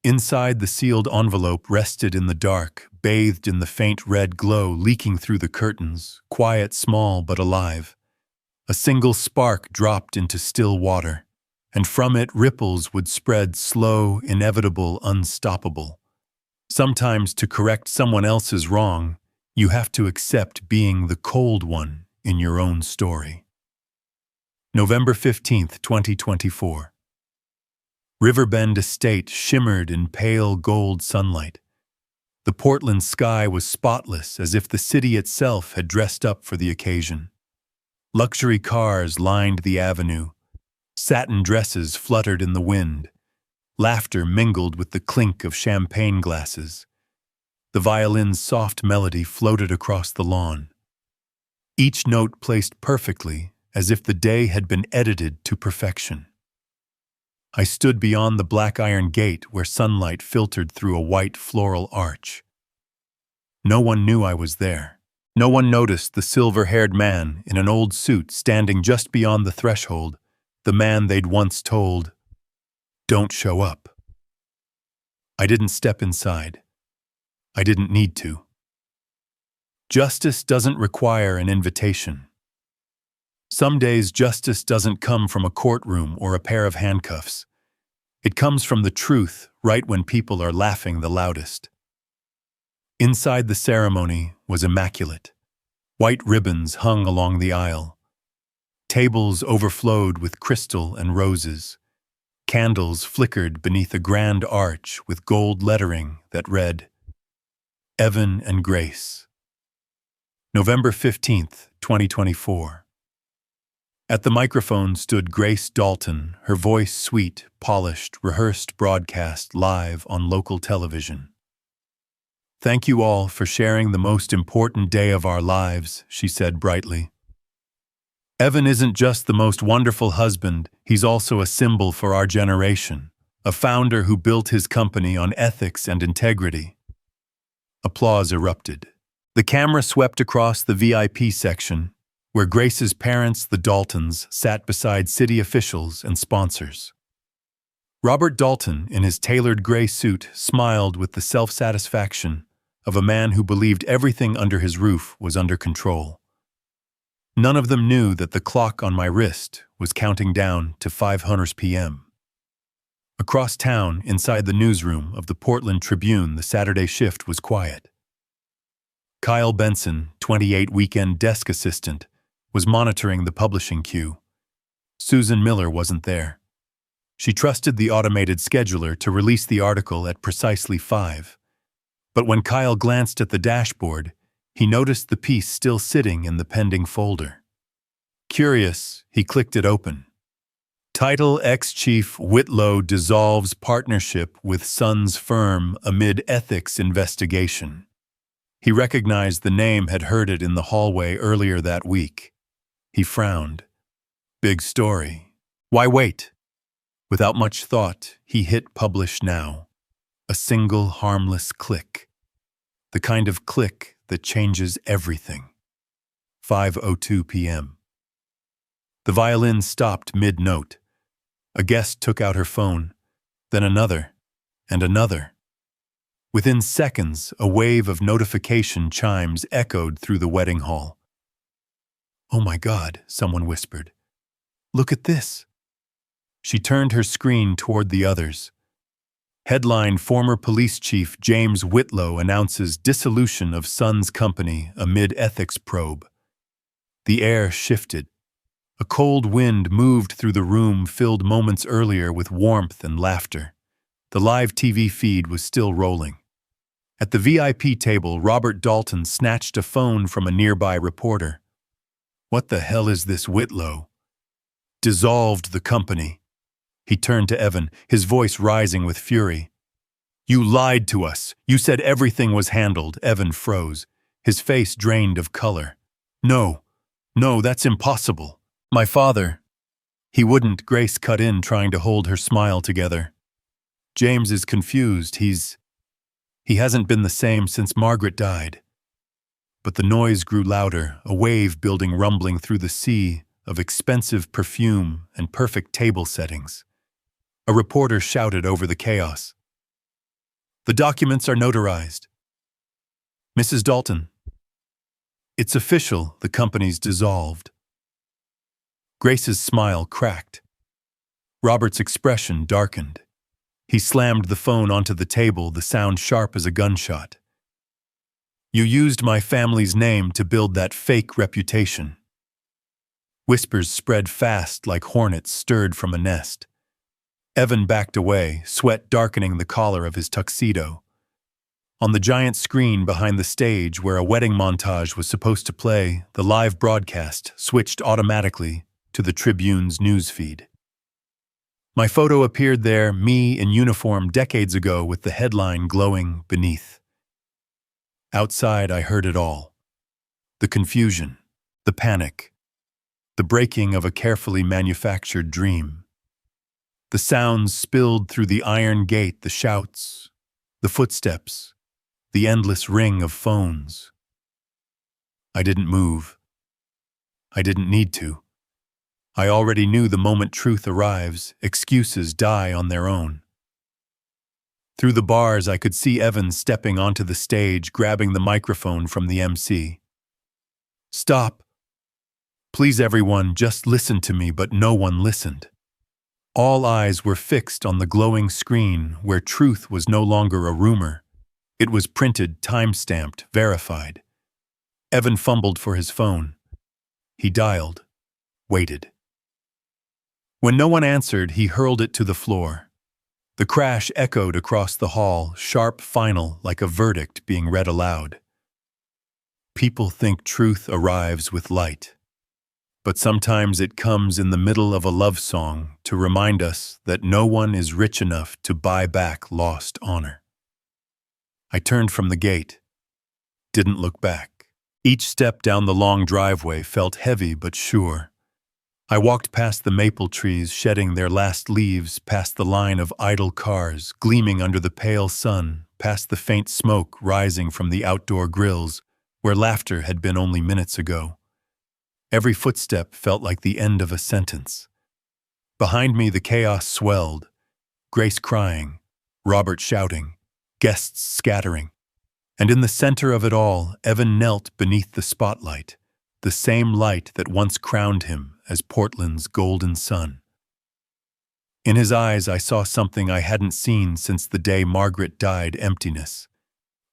Inside, the sealed envelope rested in the dark, bathed in the faint red glow leaking through the curtains, quiet, small, but alive. A single spark dropped into still water, and from it ripples would spread, slow, inevitable, unstoppable. Sometimes to correct someone else's wrong, you have to accept being the cold one in your own story. November 15th, 2024. Riverbend Estate shimmered in pale gold sunlight. The Portland sky was spotless, as if the city itself had dressed up for the occasion. Luxury cars lined the avenue. Satin dresses fluttered in the wind. Laughter mingled with the clink of champagne glasses. The violin's soft melody floated across the lawn. Each note placed perfectly, as if the day had been edited to perfection. I stood beyond the black iron gate where sunlight filtered through a white floral arch. No one knew I was there. No one noticed the silver-haired man in an old suit standing just beyond the threshold, the man they'd once told, "Don't show up." I didn't step inside. I didn't need to. Justice doesn't require an invitation. Some days justice doesn't come from a courtroom or a pair of handcuffs. It comes from the truth right when people are laughing the loudest. Inside the ceremony was immaculate. White ribbons hung along the aisle. Tables overflowed with crystal and roses. Candles flickered beneath a grand arch with gold lettering that read, "Evan and Grace." November 15th, 2024. At the microphone stood Grace Dalton, her voice sweet, polished, rehearsed broadcast live on local television. "Thank you all for sharing the most important day of our lives," she said brightly. "Evan isn't just the most wonderful husband, he's also a symbol for our generation, a founder who built his company on ethics and integrity." Applause erupted. The camera swept across the VIP section, where Grace's parents, the Daltons, sat beside city officials and sponsors. Robert Dalton, in his tailored gray suit, smiled with the self-satisfaction of a man who believed everything under his roof was under control. None of them knew that the clock on my wrist was counting down to 5:00 p.m. Across town, inside the newsroom of the Portland Tribune, the Saturday shift was quiet. Kyle Benson, 28 weekend desk assistant, was monitoring the publishing queue. Susan Miller wasn't there. She trusted the automated scheduler to release the article at precisely 5. But when Kyle glanced at the dashboard, he noticed the piece still sitting in the pending folder. Curious, he clicked it open. Title: Ex-Chief Whitlow dissolves partnership with son's firm amid ethics investigation. He recognized the name, had heard it in the hallway earlier that week. He frowned. Big story. Why wait? Without much thought, he hit publish now. A single harmless click. The kind of click that changes everything. 5:02 p.m. The violin stopped mid-note. A guest took out her phone, then another, and another. Within seconds, a wave of notification chimes echoed through the wedding hall. "Oh my God," someone whispered. "Look at this." She turned her screen toward the others. Headline: Former Police Chief James Whitlow announces dissolution of Son's company amid ethics probe. The air shifted. A cold wind moved through the room filled moments earlier with warmth and laughter. The live TV feed was still rolling. At the VIP table, Robert Dalton snatched a phone from a nearby reporter. "What the hell is this, Whitlow?" "Dissolved the company." He turned to Evan, his voice rising with fury. "You lied to us. You said everything was handled." Evan froze, his face drained of color. No, that's impossible. My father." "He wouldn't," Grace cut in, trying to hold her smile together. "James is confused. He hasn't been the same since Margaret died." But the noise grew louder, a wave building, rumbling through the sea of expensive perfume and perfect table settings. A reporter shouted over the chaos. "The documents are notarized. Mrs. Dalton, it's official, the company's dissolved." Grace's smile cracked. Robert's expression darkened. He slammed the phone onto the table, the sound sharp as a gunshot. "You used my family's name to build that fake reputation." Whispers spread fast like hornets stirred from a nest. Evan backed away, sweat darkening the collar of his tuxedo. On the giant screen behind the stage where a wedding montage was supposed to play, the live broadcast switched automatically to the Tribune's newsfeed. My photo appeared there, me in uniform decades ago with the headline glowing beneath. Outside, I heard it all. The confusion, the panic, the breaking of a carefully manufactured dream. The sounds spilled through the iron gate, the shouts, the footsteps, the endless ring of phones. I didn't move. I didn't need to. I already knew the moment truth arrives, excuses die on their own. Through the bars, I could see Evan stepping onto the stage, grabbing the microphone from the MC. "Stop. Please, everyone, just listen to me," but no one listened. All eyes were fixed on the glowing screen where truth was no longer a rumor. It was printed, time-stamped, verified. Evan fumbled for his phone. He dialed, waited. When no one answered, he hurled it to the floor. The crash echoed across the hall, sharp, final, like a verdict being read aloud. People think truth arrives with light. But sometimes it comes in the middle of a love song to remind us that no one is rich enough to buy back lost honor. I turned from the gate, didn't look back. Each step down the long driveway felt heavy but sure. I walked past the maple trees shedding their last leaves, past the line of idle cars gleaming under the pale sun, past the faint smoke rising from the outdoor grills where laughter had been only minutes ago. Every footstep felt like the end of a sentence. Behind me, the chaos swelled. Grace crying, Robert shouting, guests scattering. And in the center of it all, Evan knelt beneath the spotlight, the same light that once crowned him as Portland's golden sun. In his eyes, I saw something I hadn't seen since the day Margaret died: emptiness,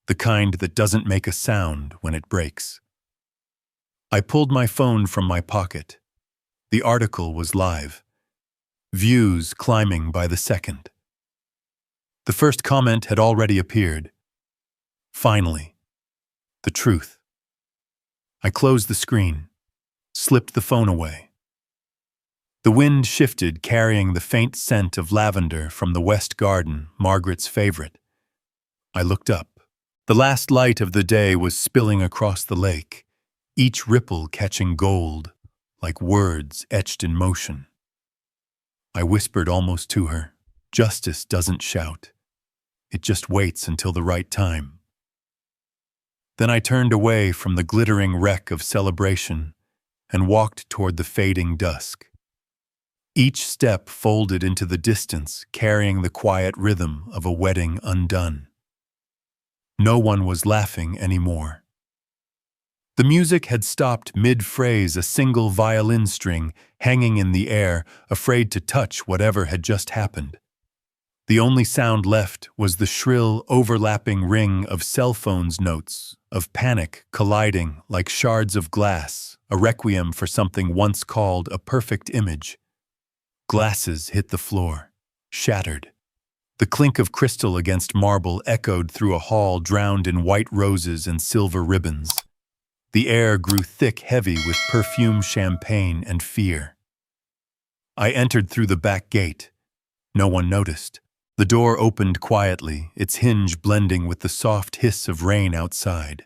the kind that doesn't make a sound when it breaks. I pulled my phone from my pocket. The article was live. Views climbing by the second. The first comment had already appeared. Finally, the truth. I closed the screen, slipped the phone away. The wind shifted, carrying the faint scent of lavender from the west garden, Margaret's favorite. I looked up. The last light of the day was spilling across the lake, each ripple catching gold, like words etched in motion. I whispered almost to her, "Justice doesn't shout. It just waits until the right time." Then I turned away from the glittering wreck of celebration and walked toward the fading dusk. Each step folded into the distance, carrying the quiet rhythm of a wedding undone. No one was laughing anymore. The music had stopped mid-phrase, a single violin string hanging in the air, afraid to touch whatever had just happened. The only sound left was the shrill, overlapping ring of cell phones' notes, of panic colliding like shards of glass, a requiem for something once called a perfect image. Glasses hit the floor, shattered. The clink of crystal against marble echoed through a hall drowned in white roses and silver ribbons. The air grew thick, heavy with perfumed champagne and fear. I entered through the back gate. No one noticed. The door opened quietly, its hinge blending with the soft hiss of rain outside.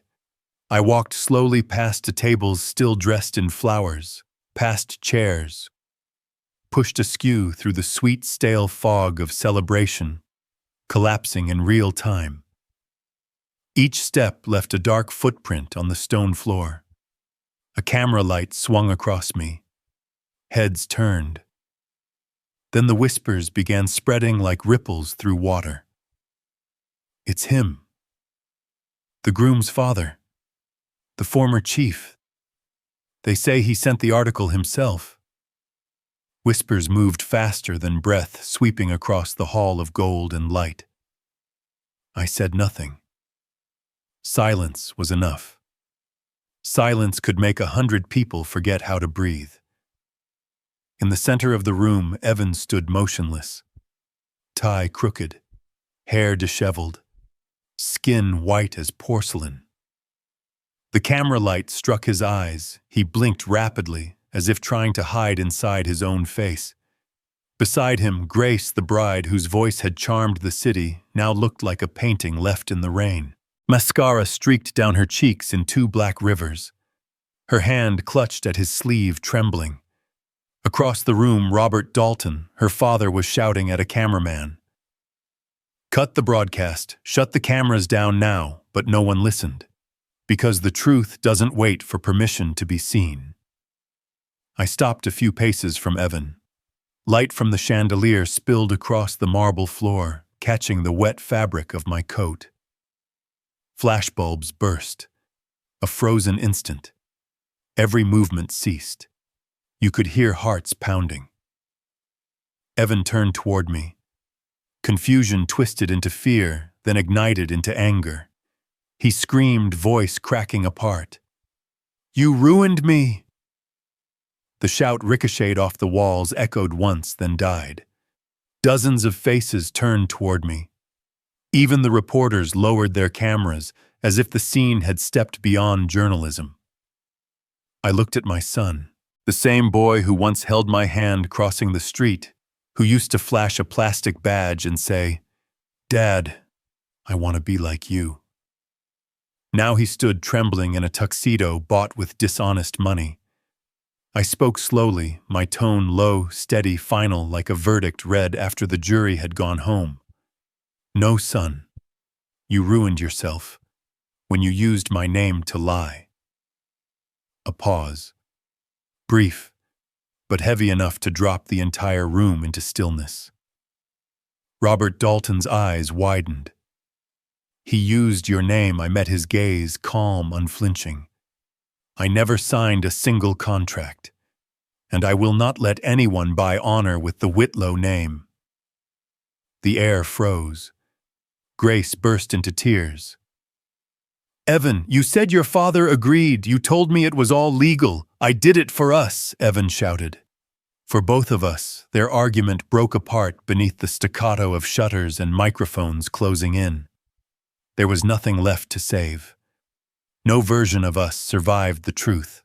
I walked slowly past to tables still dressed in flowers, past chairs, pushed askew through the sweet, stale fog of celebration, collapsing in real time. Each step left a dark footprint on the stone floor. A camera light swung across me. Heads turned. Then the whispers began spreading like ripples through water. It's him. The groom's father. The former chief. They say he sent the article himself. Whispers moved faster than breath, sweeping across the hall of gold and light. I said nothing. Silence was enough. Silence could make 100 people forget how to breathe. In the center of the room, Evan stood motionless, tie crooked, hair disheveled, skin white as porcelain. The camera light struck his eyes. He blinked rapidly, as if trying to hide inside his own face. Beside him, Grace, the bride whose voice had charmed the city, now looked like a painting left in the rain. Mascara streaked down her cheeks in 2 black rivers. Her hand clutched at his sleeve, trembling. Across the room, Robert Dalton, her father, was shouting at a cameraman. Cut the broadcast, shut the cameras down now, but no one listened. Because the truth doesn't wait for permission to be seen. I stopped a few paces from Evan. Light from the chandelier spilled across the marble floor, catching the wet fabric of my coat. Flashbulbs burst. A frozen instant. Every movement ceased. You could hear hearts pounding. Evan turned toward me. Confusion twisted into fear, then ignited into anger. He screamed, voice cracking apart. "You ruined me!" The shout ricocheted off the walls, echoed once, then died. Dozens of faces turned toward me. Even the reporters lowered their cameras, as if the scene had stepped beyond journalism. I looked at my son. The same boy who once held my hand crossing the street, who used to flash a plastic badge and say, "Dad, I want to be like you." Now he stood trembling in a tuxedo bought with dishonest money. I spoke slowly, my tone low, steady, final, like a verdict read after the jury had gone home. "No, son, you ruined yourself when you used my name to lie." A pause. Brief, but heavy enough to drop the entire room into stillness. Robert Dalton's eyes widened. "He used your name." I met his gaze, calm, unflinching. "I never signed a single contract, and I will not let anyone buy honor with the Whitlow name." The air froze. Grace burst into tears. "Evan, you said your father agreed. You told me it was all legal. I did it for us," Evan shouted. For both of us, their argument broke apart beneath the staccato of shutters and microphones closing in. There was nothing left to save. No version of us survived the truth.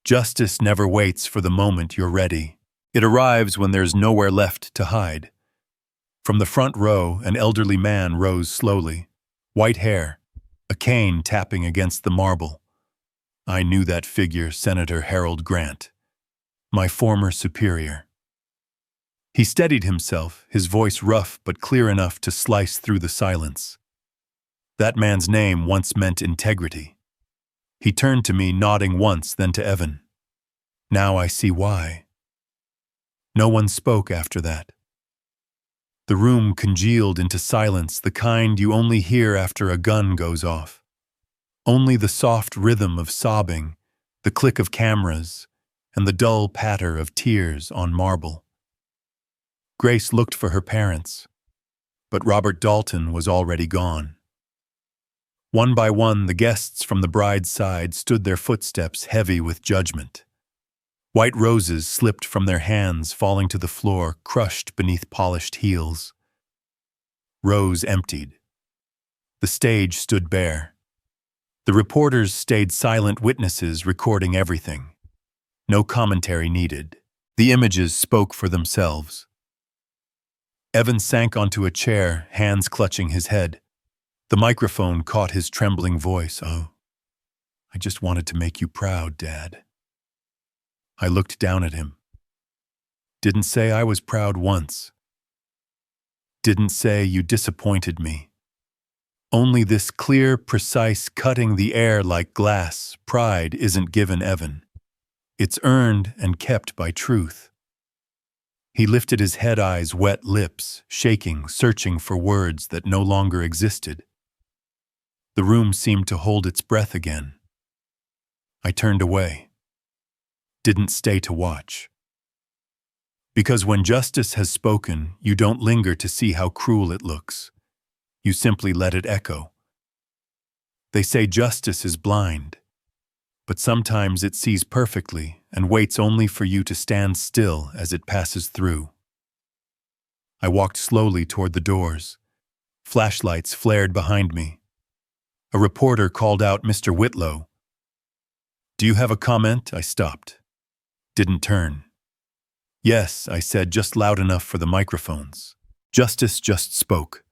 Justice never waits for the moment you're ready. It arrives when there's nowhere left to hide. From the front row, an elderly man rose slowly. White hair, a cane tapping against the marble. I knew that figure, Senator Harold Grant, my former superior. He steadied himself, his voice rough but clear enough to slice through the silence. That man's name once meant integrity. He turned to me, nodding once, then to Evan. Now I see why. No one spoke after that. The room congealed into silence, the kind you only hear after a gun goes off. Only the soft rhythm of sobbing, the click of cameras, and the dull patter of tears on marble. Grace looked for her parents, but Robert Dalton was already gone. One by one, the guests from the bride's side stood their footsteps heavy with judgment. White roses slipped from their hands, falling to the floor, crushed beneath polished heels. Rows emptied. The stage stood bare. The reporters stayed silent witnesses, recording everything. No commentary needed. The images spoke for themselves. Evan sank onto a chair, hands clutching his head. The microphone caught his trembling voice. "Oh, I just wanted to make you proud, Dad." I looked down at him. Didn't say I was proud once. Didn't say you disappointed me. Only this clear, precise, cutting the air like glass pride isn't given Evan. It's earned and kept by truth. He lifted his head, eyes wet, lips shaking, searching for words that no longer existed. The room seemed to hold its breath again. I turned away. Didn't stay to watch. Because when justice has spoken, you don't linger to see how cruel it looks. You simply let it echo. They say justice is blind, but sometimes it sees perfectly and waits only for you to stand still as it passes through. I walked slowly toward the doors. Flashlights flared behind me. A reporter called out, "Mr. Whitlow." "Do you have a comment?" I stopped. Didn't turn. "Yes," I said, just loud enough for the microphones. Justice just spoke.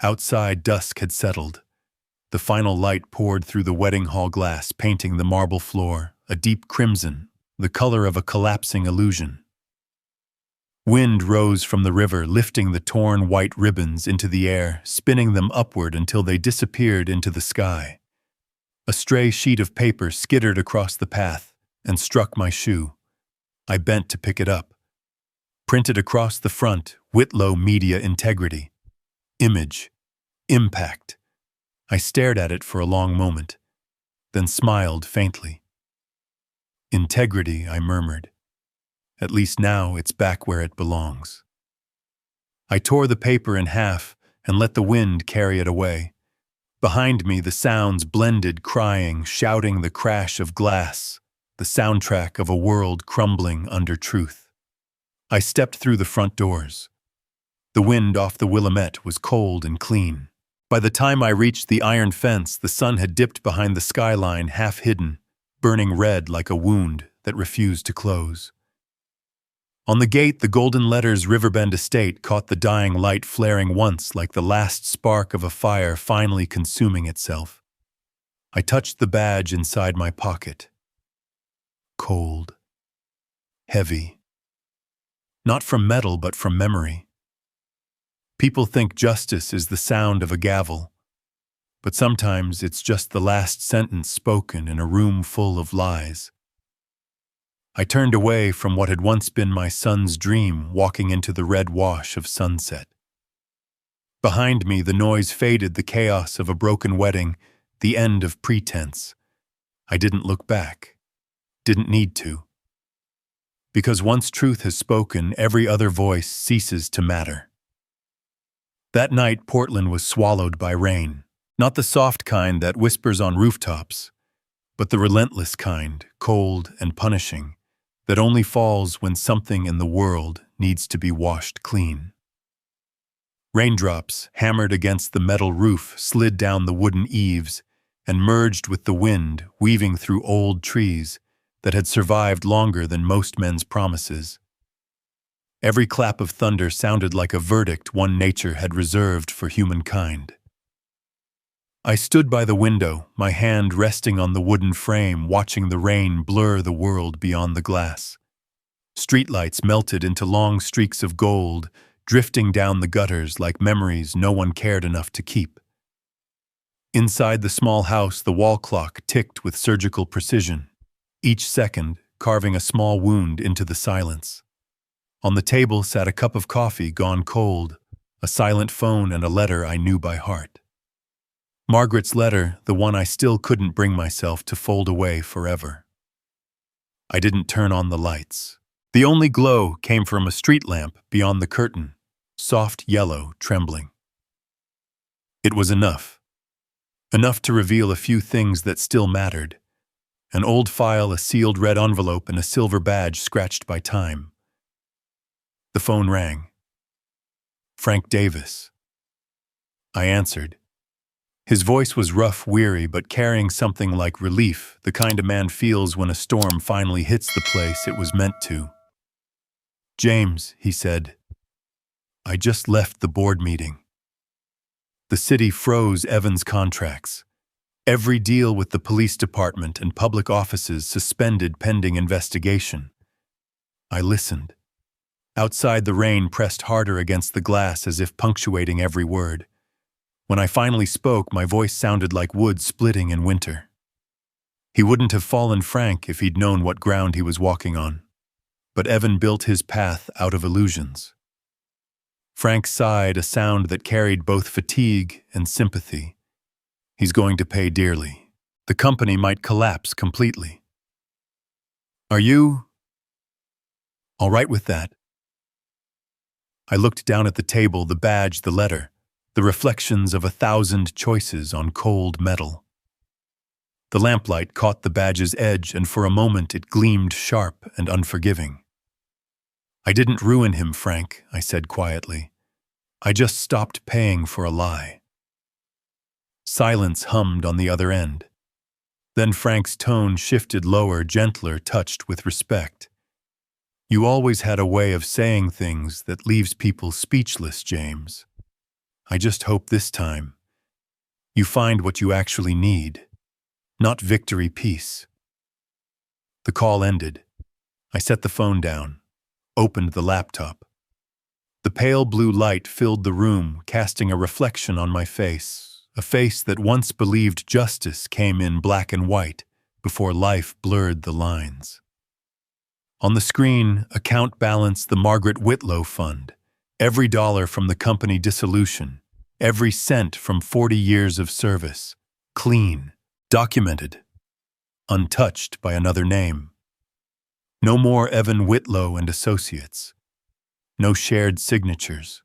Outside, dusk had settled. The final light poured through the wedding hall glass, painting the marble floor, a deep crimson, the color of a collapsing illusion. Wind rose from the river, lifting the torn white ribbons into the air, spinning them upward until they disappeared into the sky. A stray sheet of paper skittered across the path and struck my shoe. I bent to pick it up. Printed across the front, Whitlow Media Integrity. Image. Impact. I stared at it for a long moment, then smiled faintly. "Integrity," I murmured. "At least now it's back where it belongs." I tore the paper in half and let the wind carry it away. Behind me, the sounds blended, crying, shouting, the crash of glass, the soundtrack of a world crumbling under truth. I stepped through the front doors. The wind off the Willamette was cold and clean. By the time I reached the iron fence, the sun had dipped behind the skyline, half hidden, burning red like a wound that refused to close. On the gate, the golden letters "Riverbend Estate" caught the dying light, flaring once like the last spark of a fire finally consuming itself. I touched the badge inside my pocket. Cold. Heavy. Not from metal, but from memory. People think justice is the sound of a gavel, but sometimes it's just the last sentence spoken in a room full of lies. I turned away from what had once been my son's dream, walking into the red wash of sunset. Behind me, the noise faded, the chaos of a broken wedding, the end of pretense. I didn't look back. Didn't need to. Because once truth has spoken, every other voice ceases to matter. That night, Portland was swallowed by rain. Not the soft kind that whispers on rooftops, but the relentless kind, cold and punishing, that only falls when something in the world needs to be washed clean. Raindrops hammered against the metal roof, slid down the wooden eaves, and merged with the wind, weaving through old trees that had survived longer than most men's promises. Every clap of thunder sounded like a verdict one nature had reserved for humankind. I stood by the window, my hand resting on the wooden frame, watching the rain blur the world beyond the glass. Streetlights melted into long streaks of gold, drifting down the gutters like memories no one cared enough to keep. Inside the small house, the wall clock ticked with surgical precision, each second carving a small wound into the silence. On the table sat a cup of coffee gone cold, a silent phone, and a letter I knew by heart. Margaret's letter, the one I still couldn't bring myself to fold away forever. I didn't turn on the lights. The only glow came from a street lamp beyond the curtain, soft yellow, trembling. It was enough. Enough to reveal a few things that still mattered. An old file, a sealed red envelope, and a silver badge scratched by time. The phone rang. Frank Davis. I answered. His voice was rough, weary, but carrying something like relief, the kind a man feels when a storm finally hits the place it was meant to. "James," he said, "I just left the board meeting." The city froze Evan's contracts. Every deal with the police department and public offices suspended pending investigation. I listened. Outside, the rain pressed harder against the glass as if punctuating every word. When I finally spoke, my voice sounded like wood splitting in winter. He wouldn't have fallen Frank if he'd known what ground he was walking on. But Evan built his path out of illusions. Frank sighed, a sound that carried both fatigue and sympathy. He's going to pay dearly. The company might collapse completely. Are you all right with that? I looked down at the table, the badge, the letter, the reflections of 1,000 choices on cold metal. The lamplight caught the badge's edge, and for a moment it gleamed sharp and unforgiving. "I didn't ruin him, Frank," I said quietly. "I just stopped paying for a lie." Silence hummed on the other end. Then Frank's tone shifted lower, gentler, touched with respect. "You always had a way of saying things that leaves people speechless, James. I just hope this time you find what you actually need, not victory, peace." The call ended. I set the phone down, opened the laptop. The pale blue light filled the room, casting a reflection on my face, a face that once believed justice came in black and white before life blurred the lines. On the screen, account balance the Margaret Whitlow Fund, every dollar from the company dissolution, every cent from 40 years of service, clean, documented, untouched by another name. No more Evan Whitlow and Associates. No shared signatures.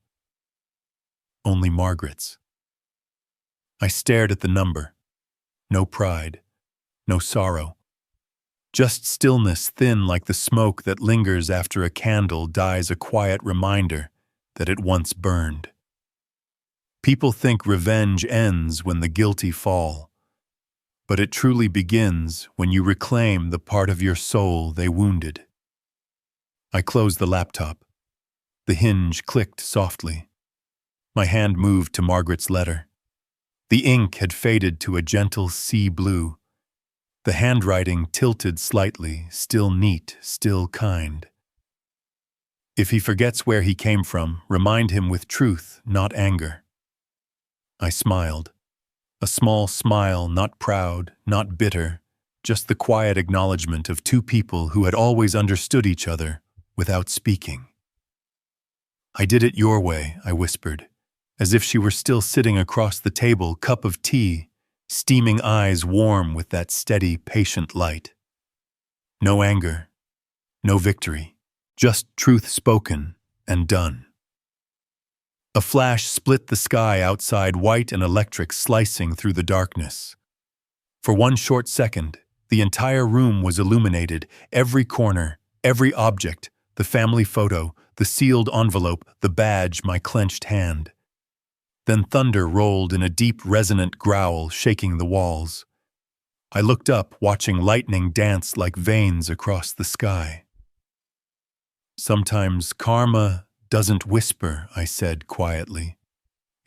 Only Margaret's. I stared at the number. No pride. No sorrow. Just stillness, thin like the smoke that lingers after a candle dies, a quiet reminder that it once burned. People think revenge ends when the guilty fall, but it truly begins when you reclaim the part of your soul they wounded. I closed the laptop. The hinge clicked softly. My hand moved to Margaret's letter. The ink had faded to a gentle sea blue. The handwriting tilted slightly, still neat, still kind. "If he forgets where he came from, remind him with truth, not anger." I smiled. A small smile, not proud, not bitter, just the quiet acknowledgement of two people who had always understood each other without speaking. "I did it your way," I whispered, as if she were still sitting across the table, cup of tea, steaming eyes warm with that steady, patient light. No anger, no victory, just truth spoken and done. A flash split the sky outside, white and electric, slicing through the darkness. For one short second, the entire room was illuminated, every corner, every object, the family photo, the sealed envelope, the badge, my clenched hand. Then thunder rolled in a deep, resonant growl, shaking the walls. I looked up, watching lightning dance like veins across the sky. "Sometimes karma doesn't whisper," I said quietly.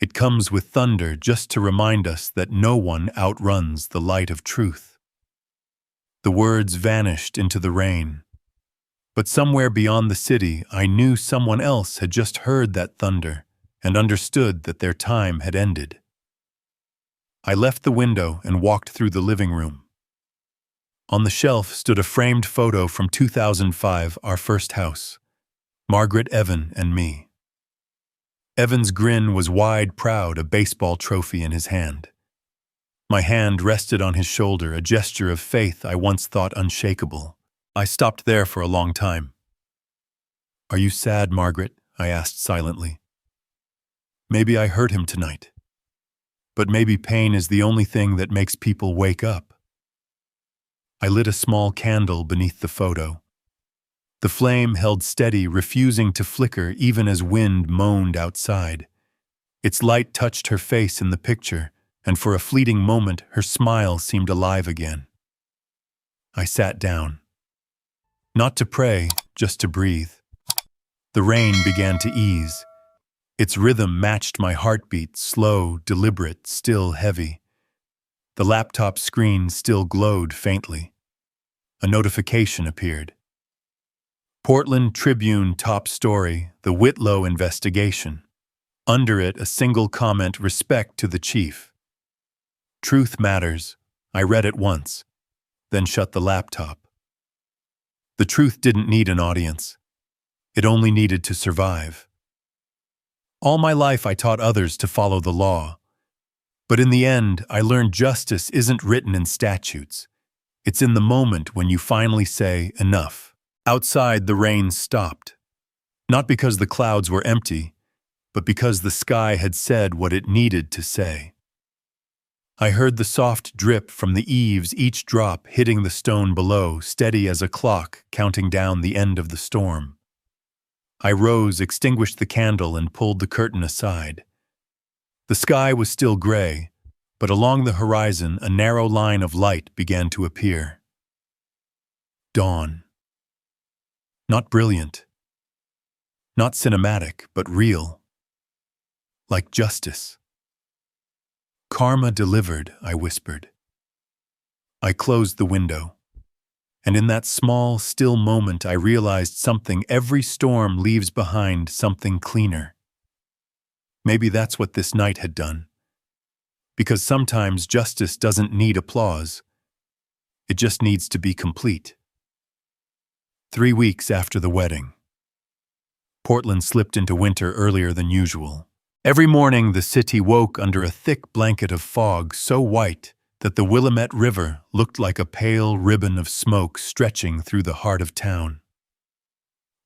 "It comes with thunder, just to remind us that no one outruns the light of truth." The words vanished into the rain. But somewhere beyond the city, I knew someone else had just heard that thunder and understood that their time had ended. I left the window and walked through the living room. On the shelf stood a framed photo from 2005, our first house. Margaret, Evan, and me. Evan's grin was wide, proud, a baseball trophy in his hand. My hand rested on his shoulder, a gesture of faith I once thought unshakable. I stopped there for a long time. "Are you sad, Margaret?" I asked silently. "Maybe I hurt him tonight. But maybe pain is the only thing that makes people wake up." I lit a small candle beneath the photo. The flame held steady, refusing to flicker even as wind moaned outside. Its light touched her face in the picture, and for a fleeting moment her smile seemed alive again. I sat down. Not to pray, just to breathe. The rain began to ease. Its rhythm matched my heartbeat, slow, deliberate, still heavy. The laptop screen still glowed faintly. A notification appeared. Portland Tribune top story, the Whitlow investigation. Under it, a single comment, "Respect to the chief." Truth matters. I read it once, then shut the laptop. The truth didn't need an audience. It only needed to survive. All my life I taught others to follow the law. But in the end, I learned justice isn't written in statutes. It's in the moment when you finally say, enough. Outside, the rain stopped. Not because the clouds were empty, but because the sky had said what it needed to say. I heard the soft drip from the eaves, each drop hitting the stone below, steady as a clock counting down the end of the storm. I rose, extinguished the candle, and pulled the curtain aside. The sky was still gray, but along the horizon a narrow line of light began to appear. Dawn. Not brilliant. Not cinematic, but real. Like justice. "Karma delivered," I whispered. I closed the window. And in that small, still moment I realized something every storm leaves behind, something cleaner. Maybe that's what this night had done. Because sometimes justice doesn't need applause. It just needs to be complete. 3 weeks after the wedding. Portland slipped into winter earlier than usual. Every morning the city woke under a thick blanket of fog so white that the Willamette River looked like a pale ribbon of smoke stretching through the heart of town.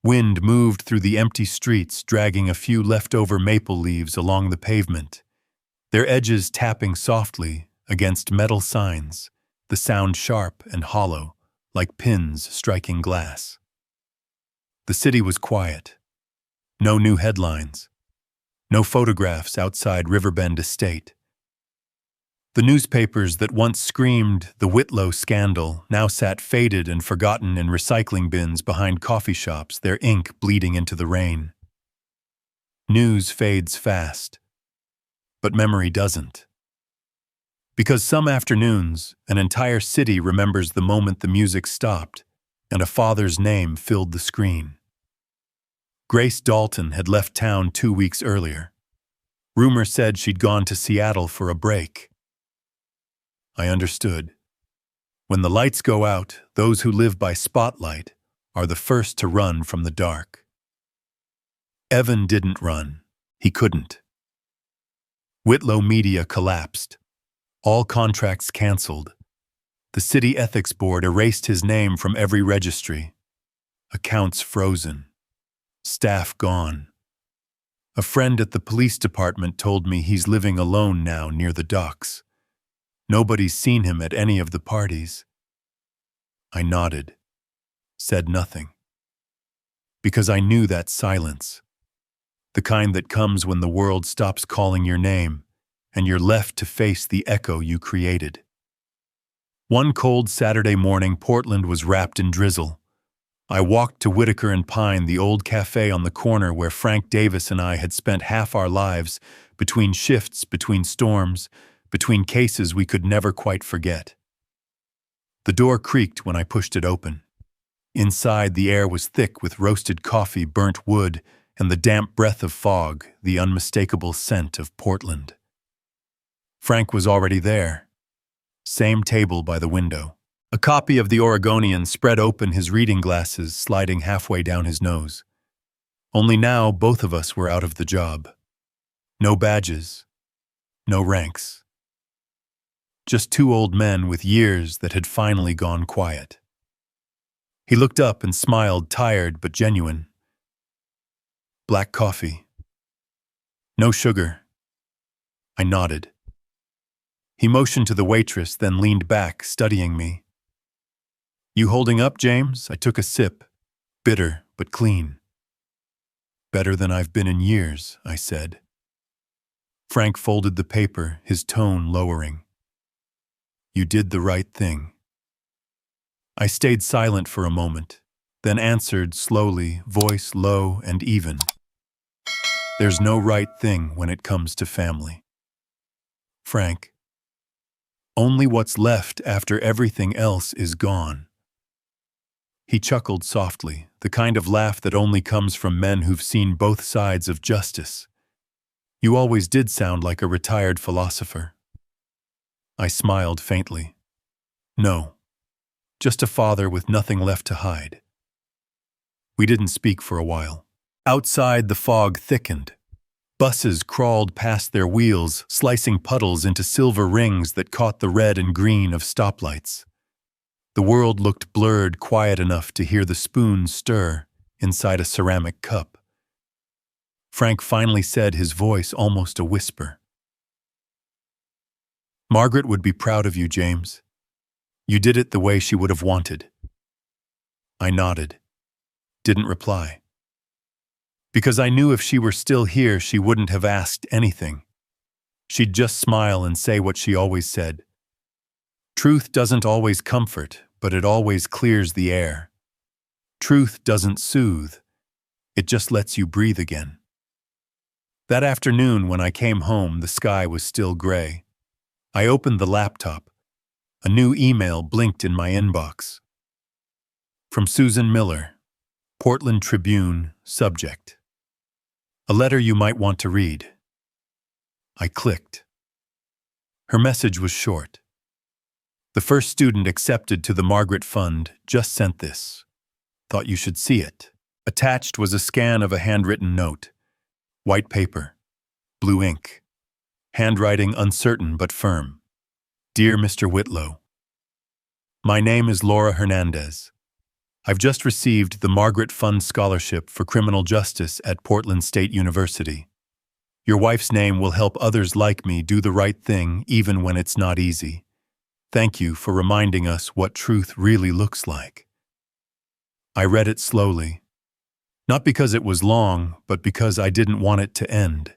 Wind moved through the empty streets, dragging a few leftover maple leaves along the pavement, their edges tapping softly against metal signs, the sound sharp and hollow, like pins striking glass. The city was quiet. No new headlines. No photographs outside Riverbend Estate. The newspapers that once screamed the Whitlow scandal now sat faded and forgotten in recycling bins behind coffee shops, their ink bleeding into the rain. News fades fast, but memory doesn't. Because some afternoons, an entire city remembers the moment the music stopped and a father's name filled the screen. Grace Dalton had left town 2 weeks earlier. Rumor said she'd gone to Seattle for a break. I understood. When the lights go out, those who live by spotlight are the first to run from the dark. Evan didn't run. He couldn't. Whitlow Media collapsed. All contracts canceled. The city ethics board erased his name from every registry. Accounts frozen. Staff gone. A friend at the police department told me he's living alone now near the docks. Nobody's seen him at any of the parties. I nodded, said nothing. Because I knew that silence, the kind that comes when the world stops calling your name and you're left to face the echo you created. One cold Saturday morning, Portland was wrapped in drizzle. I walked to Whitaker and Pine, the old cafe on the corner where Frank Davis and I had spent half our lives, between shifts, between storms, between cases we could never quite forget. The door creaked when I pushed it open. Inside, the air was thick with roasted coffee, burnt wood, and the damp breath of fog, the unmistakable scent of Portland. Frank was already there. Same table by the window. A copy of the Oregonian spread open, his reading glasses sliding halfway down his nose. Only now both of us were out of the job. No badges. No ranks. Just two old men with years that had finally gone quiet. He looked up and smiled, tired but genuine. Black coffee. No sugar. I nodded. He motioned to the waitress, then leaned back, studying me. You holding up, James? I took a sip. Bitter, but clean. Better than I've been in years, I said. Frank folded the paper, his tone lowering. You did the right thing. I stayed silent for a moment, then answered slowly, voice low and even. There's no right thing when it comes to family. Frank, only what's left after everything else is gone. He chuckled softly, the kind of laugh that only comes from men who've seen both sides of justice. You always did sound like a retired philosopher. I smiled faintly. No, just a father with nothing left to hide. We didn't speak for a while. Outside, the fog thickened. Buses crawled past their wheels, slicing puddles into silver rings that caught the red and green of stoplights. The world looked blurred, quiet enough to hear the spoon stir inside a ceramic cup. Frank finally said, his voice almost a whisper. Margaret would be proud of you, James. You did it the way she would have wanted. I nodded. Didn't reply. Because I knew if she were still here, she wouldn't have asked anything. She'd just smile and say what she always said. Truth doesn't always comfort, but it always clears the air. Truth doesn't soothe. It just lets you breathe again. That afternoon when I came home, the sky was still gray. I opened the laptop. A new email blinked in my inbox. From Susan Miller, Portland Tribune, subject. A letter you might want to read. I clicked. Her message was short. The first student accepted to the Margaret Fund just sent this. Thought you should see it. Attached was a scan of a handwritten note. White paper. Blue ink. Handwriting uncertain but firm. Dear Mr. Whitlow. My name is Laura Hernandez. I've just received the Margaret Fund Scholarship for Criminal Justice at Portland State University. Your wife's name will help others like me do the right thing even when it's not easy. Thank you for reminding us what truth really looks like. I read it slowly, not because it was long, but because I didn't want it to end.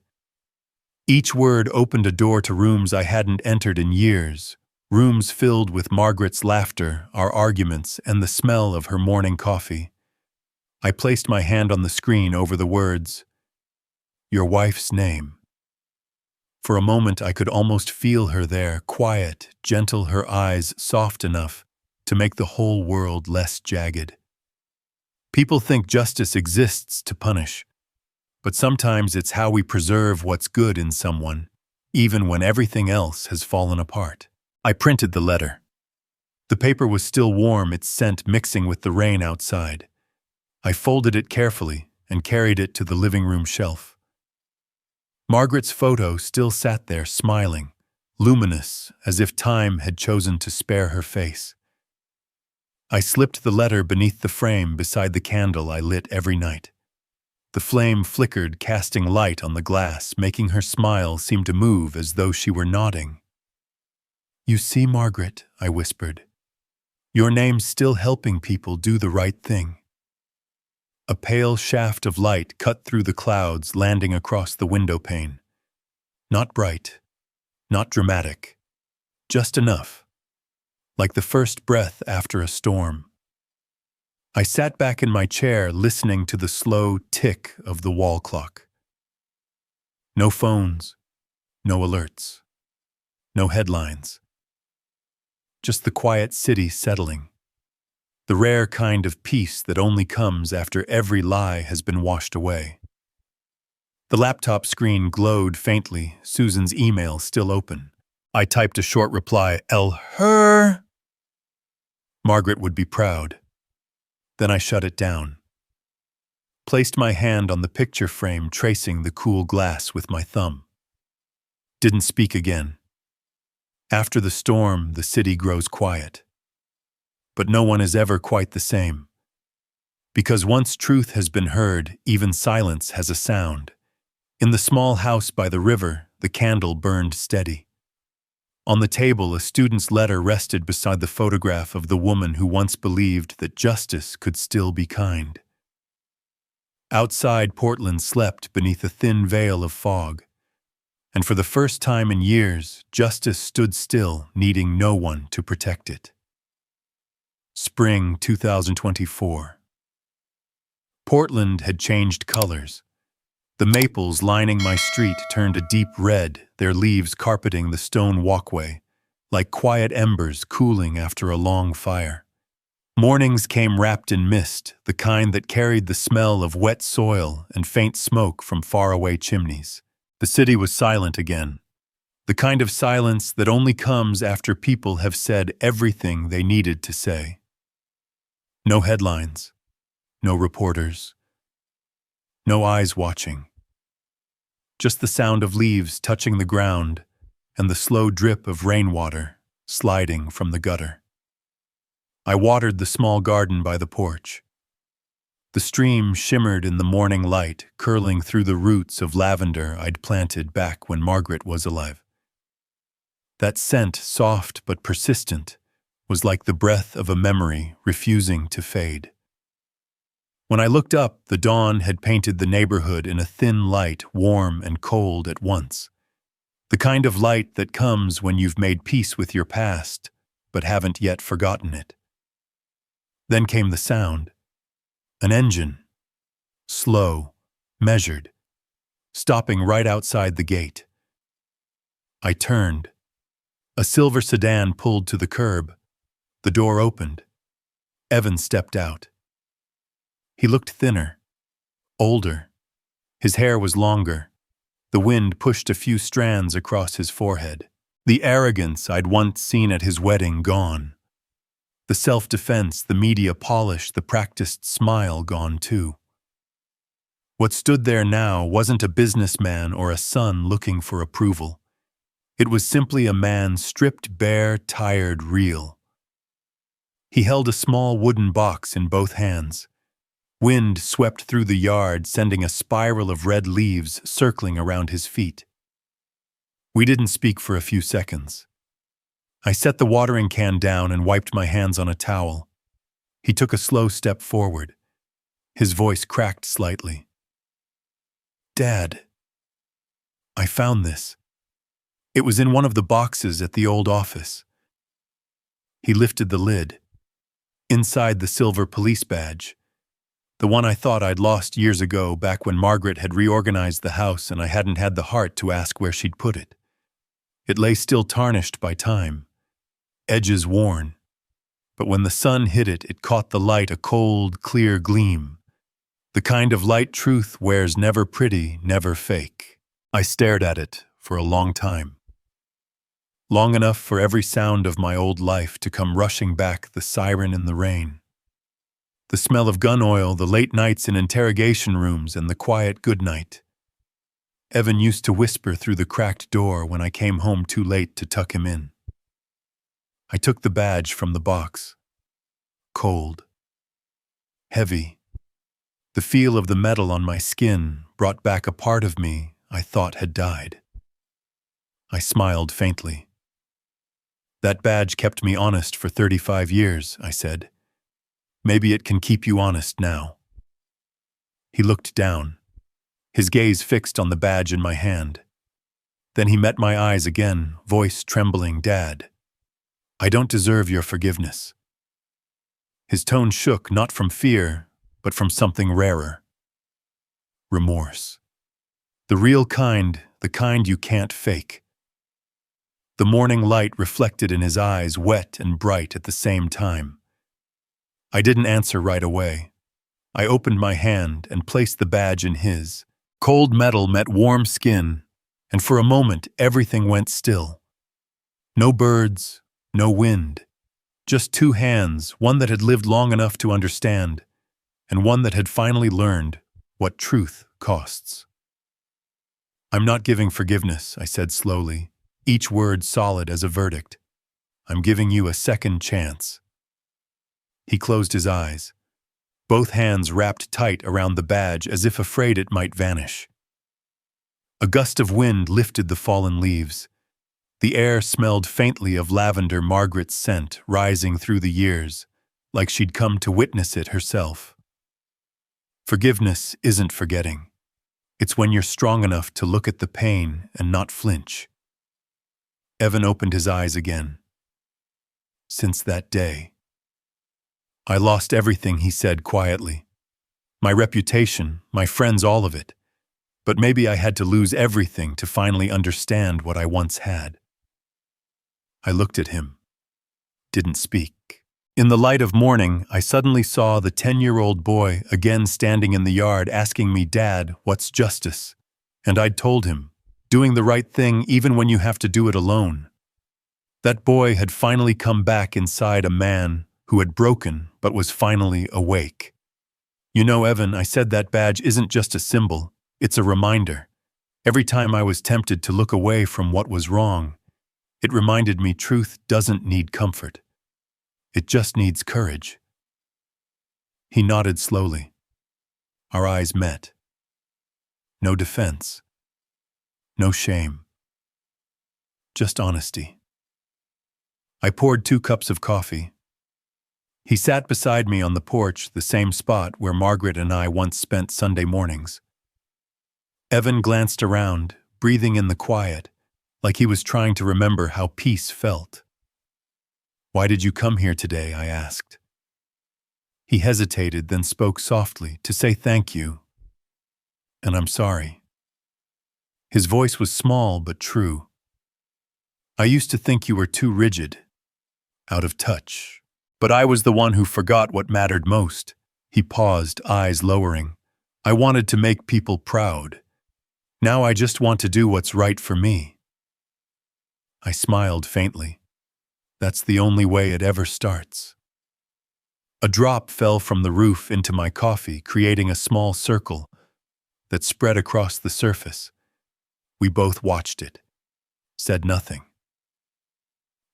Each word opened a door to rooms I hadn't entered in years, rooms filled with Margaret's laughter, our arguments, and the smell of her morning coffee. I placed my hand on the screen over the words, Your wife's name. For a moment I could almost feel her there, quiet, gentle, her eyes soft enough to make the whole world less jagged. People think justice exists to punish, but sometimes it's how we preserve what's good in someone, even when everything else has fallen apart. I printed the letter. The paper was still warm, its scent mixing with the rain outside. I folded it carefully and carried it to the living room shelf. Margaret's photo still sat there, smiling, luminous, as if time had chosen to spare her face. I slipped the letter beneath the frame beside the candle I lit every night. The flame flickered, casting light on the glass, making her smile seem to move as though she were nodding. You see, Margaret, I whispered, your name's still helping people do the right thing. A pale shaft of light cut through the clouds, landing across the window pane. Not bright, not dramatic, just enough, like the first breath after a storm. I sat back in my chair, listening to the slow tick of the wall clock. No phones, no alerts, no headlines. Just the quiet city settling. The rare kind of peace that only comes after every lie has been washed away. The laptop screen glowed faintly, Susan's email still open. I typed a short reply, her. Margaret would be proud. Then I shut it down. Placed my hand on the picture frame, tracing the cool glass with my thumb. Didn't speak again. After the storm, the city grows quiet. But no one is ever quite the same. Because once truth has been heard, even silence has a sound. In the small house by the river, the candle burned steady. On the table, a student's letter rested beside the photograph of the woman who once believed that justice could still be kind. Outside, Portland slept beneath a thin veil of fog. And for the first time in years, justice stood still, needing no one to protect it. Spring 2024. Portland had changed colors. The maples lining my street turned a deep red, their leaves carpeting the stone walkway, like quiet embers cooling after a long fire. Mornings came wrapped in mist, the kind that carried the smell of wet soil and faint smoke from faraway chimneys. The city was silent again, the kind of silence that only comes after people have said everything they needed to say. No headlines, no reporters, no eyes watching. Just the sound of leaves touching the ground and the slow drip of rainwater sliding from the gutter. I watered the small garden by the porch. The stream shimmered in the morning light, curling through the roots of lavender I'd planted back when Margaret was alive. That scent, soft but persistent, was like the breath of a memory refusing to fade. When I looked up, the dawn had painted the neighborhood in a thin light, warm and cold at once. The kind of light that comes when you've made peace with your past, but haven't yet forgotten it. Then came the sound. An engine. Slow, measured, stopping right outside the gate. I turned. A silver sedan pulled to the curb. The door opened. Evan stepped out. He looked thinner, older. His hair was longer. The wind pushed a few strands across his forehead. The arrogance I'd once seen at his wedding gone. The self-defense, the media polish, the practiced smile gone too. What stood there now wasn't a businessman or a son looking for approval. It was simply a man stripped bare, tired, real. He held a small wooden box in both hands. Wind swept through the yard, sending a spiral of red leaves circling around his feet. We didn't speak for a few seconds. I set the watering can down and wiped my hands on a towel. He took a slow step forward. His voice cracked slightly. "Dad, I found this. It was in one of the boxes at the old office." He lifted the lid. Inside the silver police badge. The one I thought I'd lost years ago, back when Margaret had reorganized the house and I hadn't had the heart to ask where she'd put it. It lay still tarnished by time, edges worn. But when the sun hit it, it caught the light, a cold, clear gleam. The kind of light truth wears, never pretty, never fake. I stared at it for a long time. Long enough for every sound of my old life to come rushing back, the siren in the rain. The smell of gun oil, the late nights in interrogation rooms, and the quiet goodnight. Evan used to whisper through the cracked door when I came home too late to tuck him in. I took the badge from the box. Cold. Heavy. The feel of the metal on my skin brought back a part of me I thought had died. I smiled faintly. "That badge kept me honest for 35 years, I said. Maybe it can keep you honest now." He looked down, his gaze fixed on the badge in my hand. Then he met my eyes again, voice trembling. "Dad, I don't deserve your forgiveness." His tone shook, not from fear, but from something rarer. Remorse. The real kind, the kind you can't fake. The morning light reflected in his eyes, wet and bright at the same time. I didn't answer right away. I opened my hand and placed the badge in his. Cold metal met warm skin, and for a moment everything went still. No birds, no wind, just two hands, one that had lived long enough to understand, and one that had finally learned what truth costs. "I'm not giving forgiveness," I said slowly, each word solid as a verdict. "I'm giving you a second chance." He closed his eyes. both hands wrapped tight around the badge as if afraid it might vanish. A gust of wind lifted the fallen leaves. The air smelled faintly of lavender, Margaret's scent rising through the years, like she'd come to witness it herself. Forgiveness isn't forgetting. It's when you're strong enough to look at the pain and not flinch. Evan opened his eyes again. Since that day, I lost everything, he said quietly. My reputation, my friends, all of it. But maybe I had to lose everything to finally understand what I once had. I looked at him, didn't speak. In the light of morning, I suddenly saw the 10-year-old boy again standing in the yard asking me, "Dad, what's justice?" And I'd told him, doing the right thing even when you have to do it alone. That boy had finally come back inside a man who had broken but was finally awake. You know, Evan, I said that badge isn't just a symbol, it's a reminder. Every time I was tempted to look away from what was wrong, it reminded me truth doesn't need comfort. It just needs courage. He nodded slowly. Our eyes met. No defense. No shame. Just honesty. I poured 2 cups of coffee. He sat beside me on the porch, the same spot where Margaret and I once spent Sunday mornings. Evan glanced around, breathing in the quiet, like he was trying to remember how peace felt. Why did you come here today? I asked. He hesitated, then spoke softly to say thank you. And I'm sorry. His voice was small but true. I used to think you were too rigid, out of touch, but I was the one who forgot what mattered most. He paused, eyes lowering. I wanted to make people proud. Now I just want to do what's right for me. I smiled faintly. That's the only way it ever starts. A drop fell from the roof into my coffee, creating a small circle that spread across the surface. We both watched it, said nothing.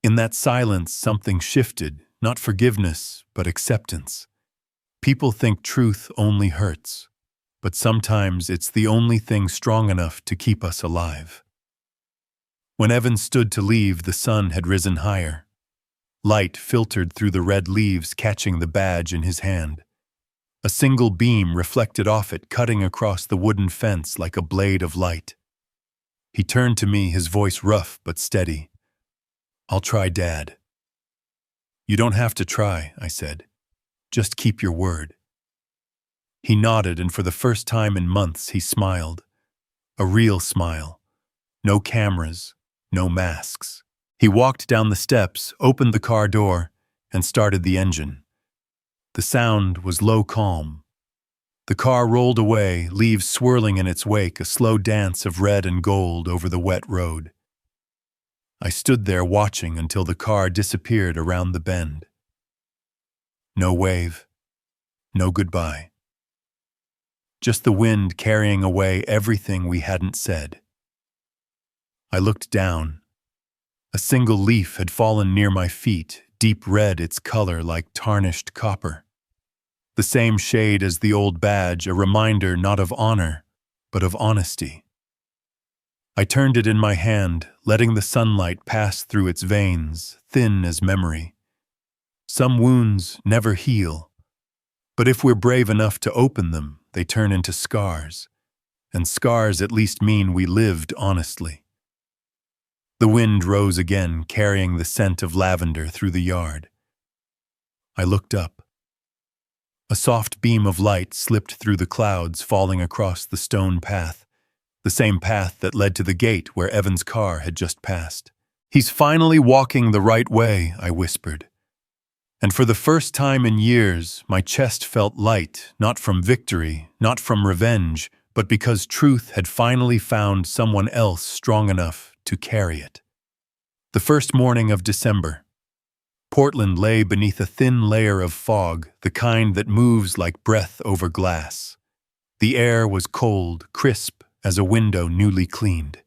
In that silence, something shifted, not forgiveness, but acceptance. People think truth only hurts, but sometimes it's the only thing strong enough to keep us alive. When Evan stood to leave, the sun had risen higher. Light filtered through the red leaves, catching the badge in his hand. A single beam reflected off it, cutting across the wooden fence like a blade of light. He turned to me, his voice rough but steady. I'll try, Dad. You don't have to try, I said. Just keep your word. He nodded, and for the first time in months he smiled. A real smile. No cameras, no masks. He walked down the steps, opened the car door, and started the engine. The sound was low calm. The car rolled away, leaves swirling in its wake, a slow dance of red and gold over the wet road. I stood there watching until the car disappeared around the bend. No wave, no goodbye. Just the wind carrying away everything we hadn't said. I looked down. A single leaf had fallen near my feet, deep red its color like tarnished copper. The same shade as the old badge, a reminder not of honor, but of honesty. I turned it in my hand, letting the sunlight pass through its veins, thin as memory. Some wounds never heal, but if we're brave enough to open them, they turn into scars, and scars at least mean we lived honestly. The wind rose again, carrying the scent of lavender through the yard. I looked up. A soft beam of light slipped through the clouds, falling across the stone path, the same path that led to the gate where Evan's car had just passed. He's finally walking the right way, I whispered. And for the first time in years, my chest felt light, not from victory, not from revenge, but because truth had finally found someone else strong enough to carry it. The first morning of December. Portland lay beneath a thin layer of fog, the kind that moves like breath over glass. The air was cold, crisp as a window newly cleaned.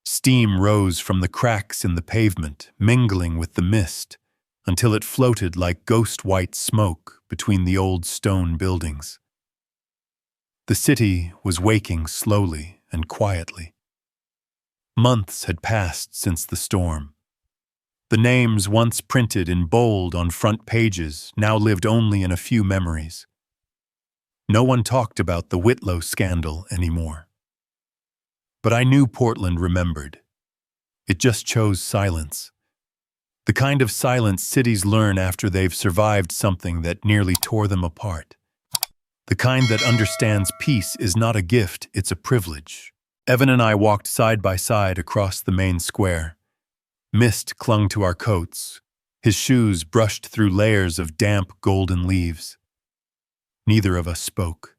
Steam rose from the cracks in the pavement, mingling with the mist, until it floated like ghost-white smoke, between the old stone buildings. The city was waking slowly and quietly. Months had passed since the storm. The names once printed in bold on front pages now lived only in a few memories. No one talked about the Whitlow scandal anymore. But I knew Portland remembered. It just chose silence. The kind of silence cities learn after they've survived something that nearly tore them apart. The kind that understands peace is not a gift, it's a privilege. Evan and I walked side by side across the main square. Mist clung to our coats. His shoes brushed through layers of damp golden leaves. Neither of us spoke.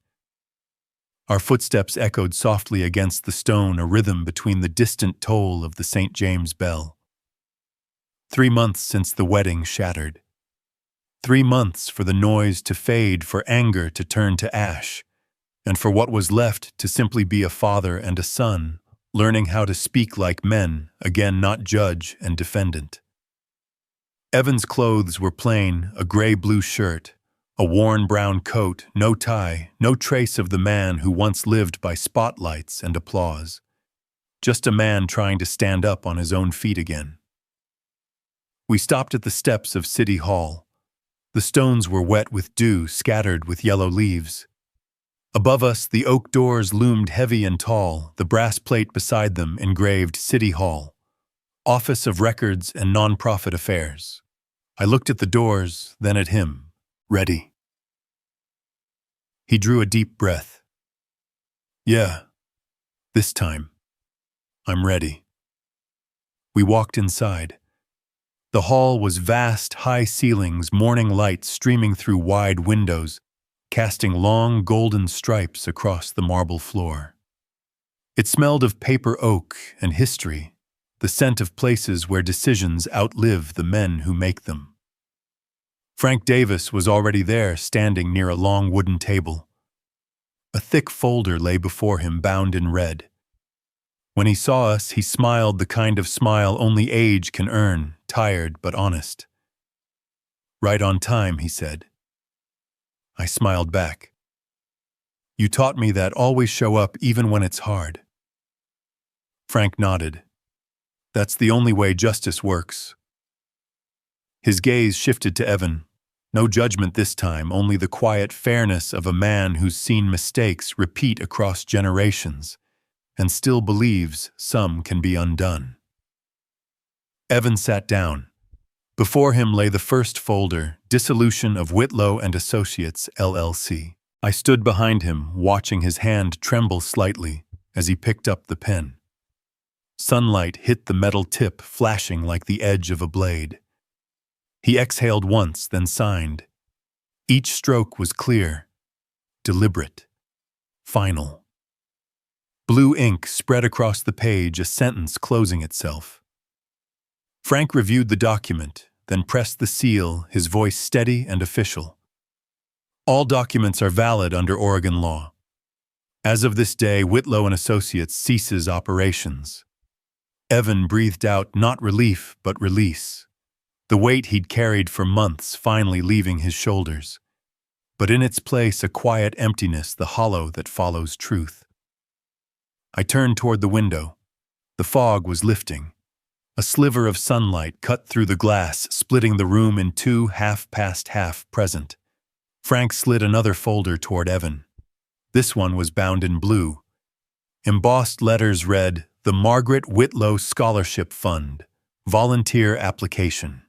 Our footsteps echoed softly against the stone, a rhythm between the distant toll of the St. James bell. 3 months since the wedding shattered. 3 months for the noise to fade, for anger to turn to ash, and for what was left to simply be a father and a son, learning how to speak like men, again not judge and defendant. Evan's clothes were plain, a gray-blue shirt, a worn brown coat, no tie, no trace of the man who once lived by spotlights and applause. Just a man trying to stand up on his own feet again. We stopped at the steps of City Hall. The stones were wet with dew, scattered with yellow leaves. Above us, the oak doors loomed heavy and tall, the brass plate beside them engraved City Hall, Office of Records and Nonprofit Affairs. I looked at the doors, then at him. Ready. He drew a deep breath. Yeah, this time, I'm ready. We walked inside. The hall was vast, high ceilings, morning light streaming through wide windows, casting long golden stripes across the marble floor. It smelled of paper oak and history, the scent of places where decisions outlive the men who make them. Frank Davis was already there, standing near a long wooden table. A thick folder lay before him, bound in red. When he saw us, he smiled the kind of smile only age can earn, tired but honest. Right on time, he said. I smiled back. You taught me that always show up even when it's hard. Frank nodded. That's the only way justice works. His gaze shifted to Evan. No judgment this time, only the quiet fairness of a man who's seen mistakes repeat across generations and still believes some can be undone. Evan sat down. Before him lay the first folder, Dissolution of Whitlow and Associates, LLC. I stood behind him, watching his hand tremble slightly as he picked up the pen. Sunlight hit the metal tip, flashing like the edge of a blade. He exhaled once, then signed. Each stroke was clear, deliberate, final. Blue ink spread across the page, a sentence closing itself. Frank reviewed the document, then pressed the seal, his voice steady and official. All documents are valid under Oregon law. As of this day, Whitlow and Associates ceases operations. Evan breathed out not relief, but release. The weight he'd carried for months finally leaving his shoulders. But in its place, a quiet emptiness, the hollow that follows truth. I turned toward the window. The fog was lifting. A sliver of sunlight cut through the glass, splitting the room in two, half past half present. Frank slid another folder toward Evan. This one was bound in blue. Embossed letters read, The Margaret Whitlow Scholarship Fund, Volunteer Application.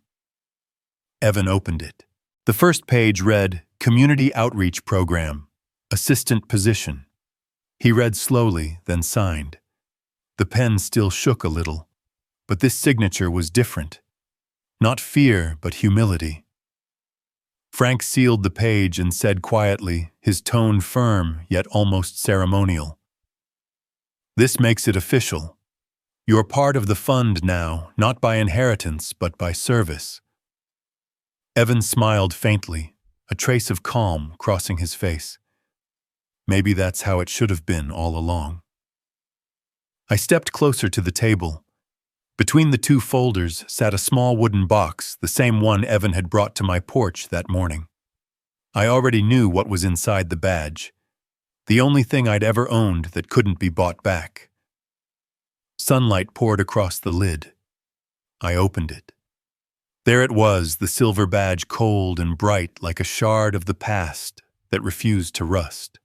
Evan opened it. The first page read, Community Outreach Program, Assistant Position. He read slowly, then signed. The pen still shook a little, but this signature was different. Not fear, but humility. Frank sealed the page and said quietly, his tone firm yet almost ceremonial. This makes it official. You're part of the fund now, not by inheritance, but by service. Evan smiled faintly, a trace of calm crossing his face. Maybe that's how it should have been all along. I stepped closer to the table. Between the two folders sat a small wooden box, the same one Evan had brought to my porch that morning. I already knew what was inside the badge, the only thing I'd ever owned that couldn't be bought back. Sunlight poured across the lid. I opened it. There it was, the silver badge, cold and bright like a shard of the past that refused to rust.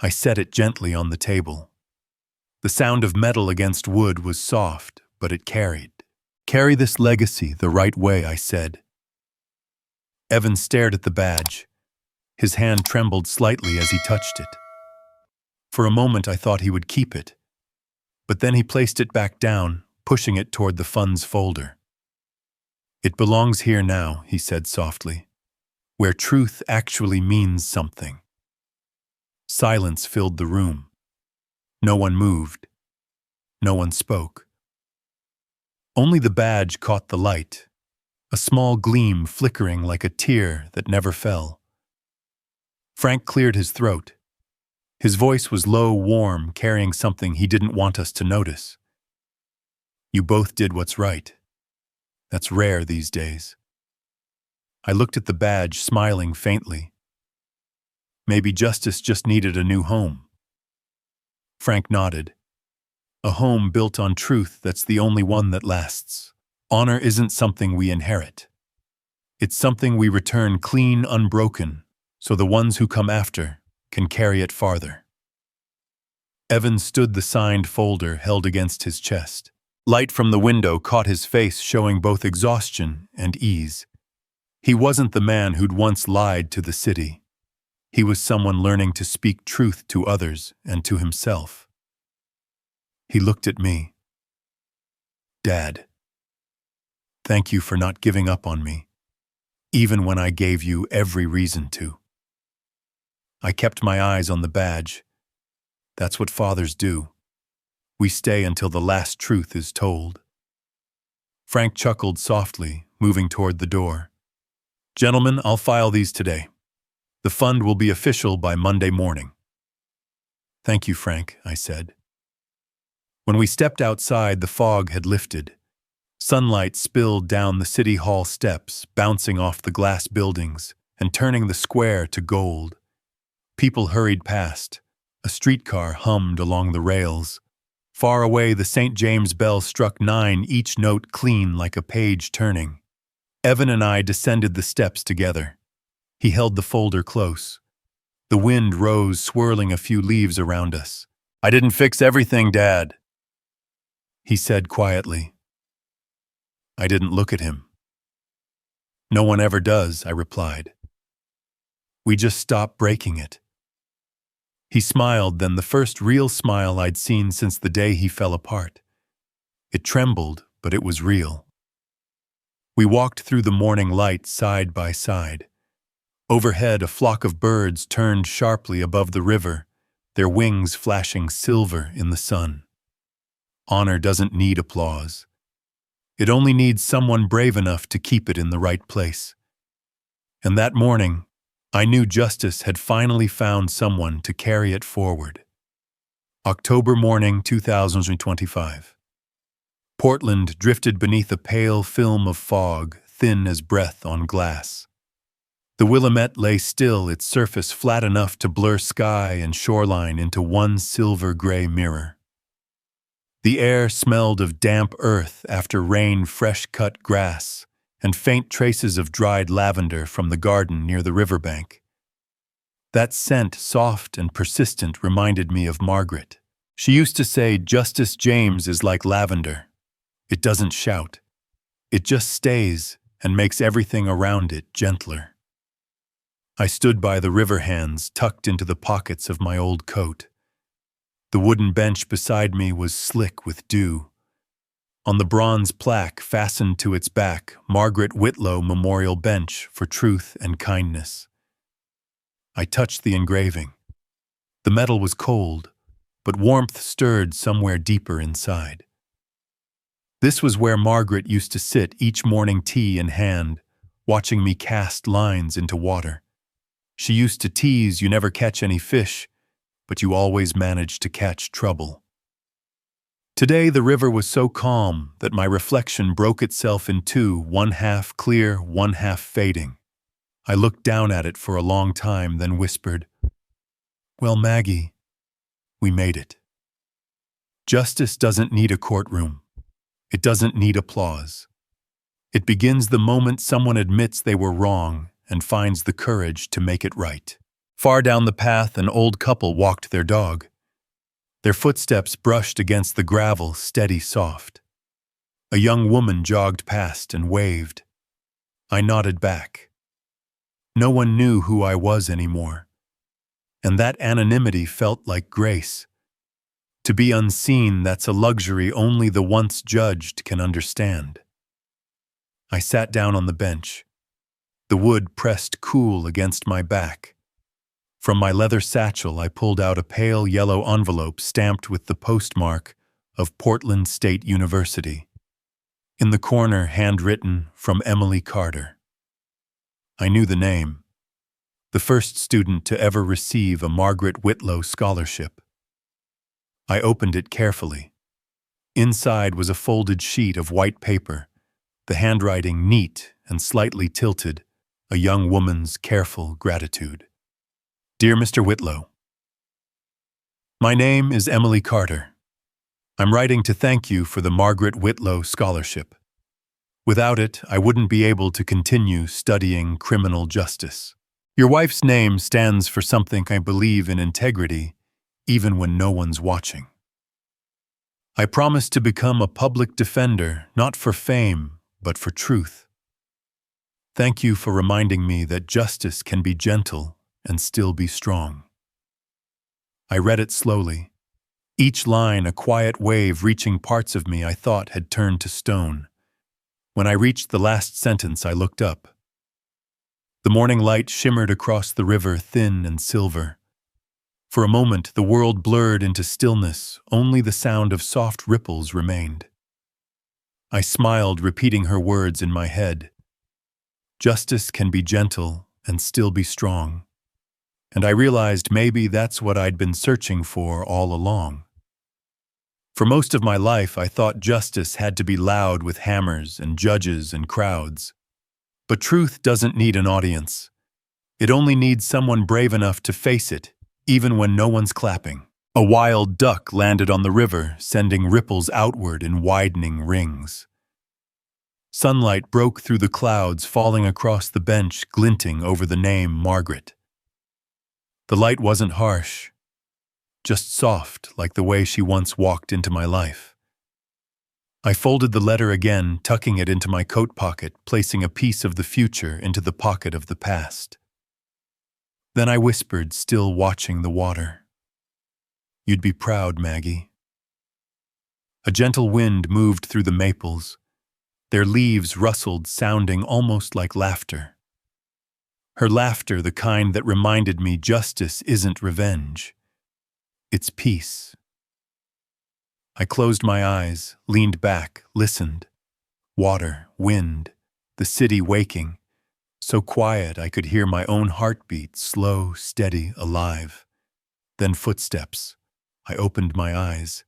I set it gently on the table. The sound of metal against wood was soft, but it carried. "Carry this legacy the right way," I said. Evan stared at the badge. His hand trembled slightly as he touched it. For a moment I thought he would keep it, but then he placed it back down, pushing it toward the funds folder. "It belongs here now," he said softly, "where truth actually means something." Silence filled the room. No one moved. No one spoke. Only the badge caught the light, a small gleam flickering like a tear that never fell. Frank cleared his throat. His voice was low, warm, carrying something he didn't want us to notice. "You both did what's right. That's rare these days." I looked at the badge, smiling faintly. Maybe justice just needed a new home. Frank nodded. "A home built on truth, that's the only one that lasts. Honor isn't something we inherit. It's something we return clean, unbroken, so the ones who come after can carry it farther." Evan stood, the signed folder held against his chest. Light from the window caught his face, showing both exhaustion and ease. He wasn't the man who'd once lied to the city. He was someone learning to speak truth to others and to himself. He looked at me. "Dad, thank you for not giving up on me, even when I gave you every reason to." I kept my eyes on the badge. That's what fathers do. We stay until the last truth is told. Frank chuckled softly, moving toward the door. "Gentlemen, I'll file these today. The fund will be official by Monday morning." "Thank you, Frank," I said. When we stepped outside, the fog had lifted. Sunlight spilled down the city hall steps, bouncing off the glass buildings and turning the square to gold. People hurried past. A streetcar hummed along the rails. Far away, the St. James bell struck 9, each note clean like a page turning. Evan and I descended the steps together. He held the folder close. The wind rose, swirling a few leaves around us. "I didn't fix everything, Dad," he said quietly. I didn't look at him. "No one ever does," I replied. "We just stop breaking it." He smiled, then the first real smile I'd seen since the day he fell apart. It trembled, but it was real. We walked through the morning light side by side. Overhead, a flock of birds turned sharply above the river, their wings flashing silver in the sun. Honor doesn't need applause. It only needs someone brave enough to keep it in the right place. And that morning, I knew justice had finally found someone to carry it forward. October morning, 2025. Portland drifted beneath a pale film of fog, thin as breath on glass. The Willamette lay still, its surface flat enough to blur sky and shoreline into one silver-gray mirror. The air smelled of damp earth after rain, fresh-cut grass, and faint traces of dried lavender from the garden near the riverbank. That scent, soft and persistent, reminded me of Margaret. She used to say, "Justice James is like lavender. It doesn't shout. It just stays and makes everything around it gentler." I stood by the river, hands tucked into the pockets of my old coat. The wooden bench beside me was slick with dew. On the bronze plaque fastened to its back, "Margaret Whitlow Memorial Bench for Truth and Kindness." I touched the engraving. The metal was cold, but warmth stirred somewhere deeper inside. This was where Margaret used to sit, each morning, tea in hand, watching me cast lines into water. She used to tease, "You never catch any fish, but you always manage to catch trouble." Today the river was so calm that my reflection broke itself in two, one half clear, one half fading. I looked down at it for a long time, then whispered, "Well, Maggie, we made it." Justice doesn't need a courtroom. It doesn't need applause. It begins the moment someone admits they were wrong and finds the courage to make it right. Far down the path, an old couple walked their dog. Their footsteps brushed against the gravel, steady, soft. A young woman jogged past and waved. I nodded back. No one knew who I was anymore, and that anonymity felt like grace. To be unseen, that's a luxury only the once judged can understand. I sat down on the bench. The wood pressed cool against my back. From my leather satchel, I pulled out a pale yellow envelope stamped with the postmark of Portland State University. In the corner, handwritten, "From Emily Carter." I knew the name. The first student to ever receive a Margaret Whitlow scholarship. I opened it carefully. Inside was a folded sheet of white paper, the handwriting neat and slightly tilted, a young woman's careful gratitude. "Dear Mr. Whitlow, my name is Emily Carter. I'm writing to thank you for the Margaret Whitlow scholarship. Without it, I wouldn't be able to continue studying criminal justice. Your wife's name stands for something I believe in: integrity, even when no one's watching. I promise to become a public defender, not for fame, but for truth. Thank you for reminding me that justice can be gentle and still be strong." I read it slowly, each line a quiet wave reaching parts of me I thought had turned to stone. When I reached the last sentence, I looked up. The morning light shimmered across the river, thin and silver. For a moment, the world blurred into stillness, only the sound of soft ripples remained. I smiled, repeating her words in my head. Justice can be gentle and still be strong. And I realized maybe that's what I'd been searching for all along. For most of my life, I thought justice had to be loud with hammers and judges and crowds. But truth doesn't need an audience. It only needs someone brave enough to face it, even when no one's clapping. A wild duck landed on the river, sending ripples outward in widening rings. Sunlight broke through the clouds, falling across the bench, glinting over the name Margaret. The light wasn't harsh, just soft, like the way she once walked into my life. I folded the letter again, tucking it into my coat pocket, placing a piece of the future into the pocket of the past. Then I whispered, still watching the water, "You'd be proud, Maggie." A gentle wind moved through the maples. Their leaves rustled, sounding almost like laughter. Her laughter, the kind that reminded me justice isn't revenge. It's peace. I closed my eyes, leaned back, listened. Water, wind, the city waking. So quiet I could hear my own heartbeat, slow, steady, alive. Then footsteps. I opened my eyes.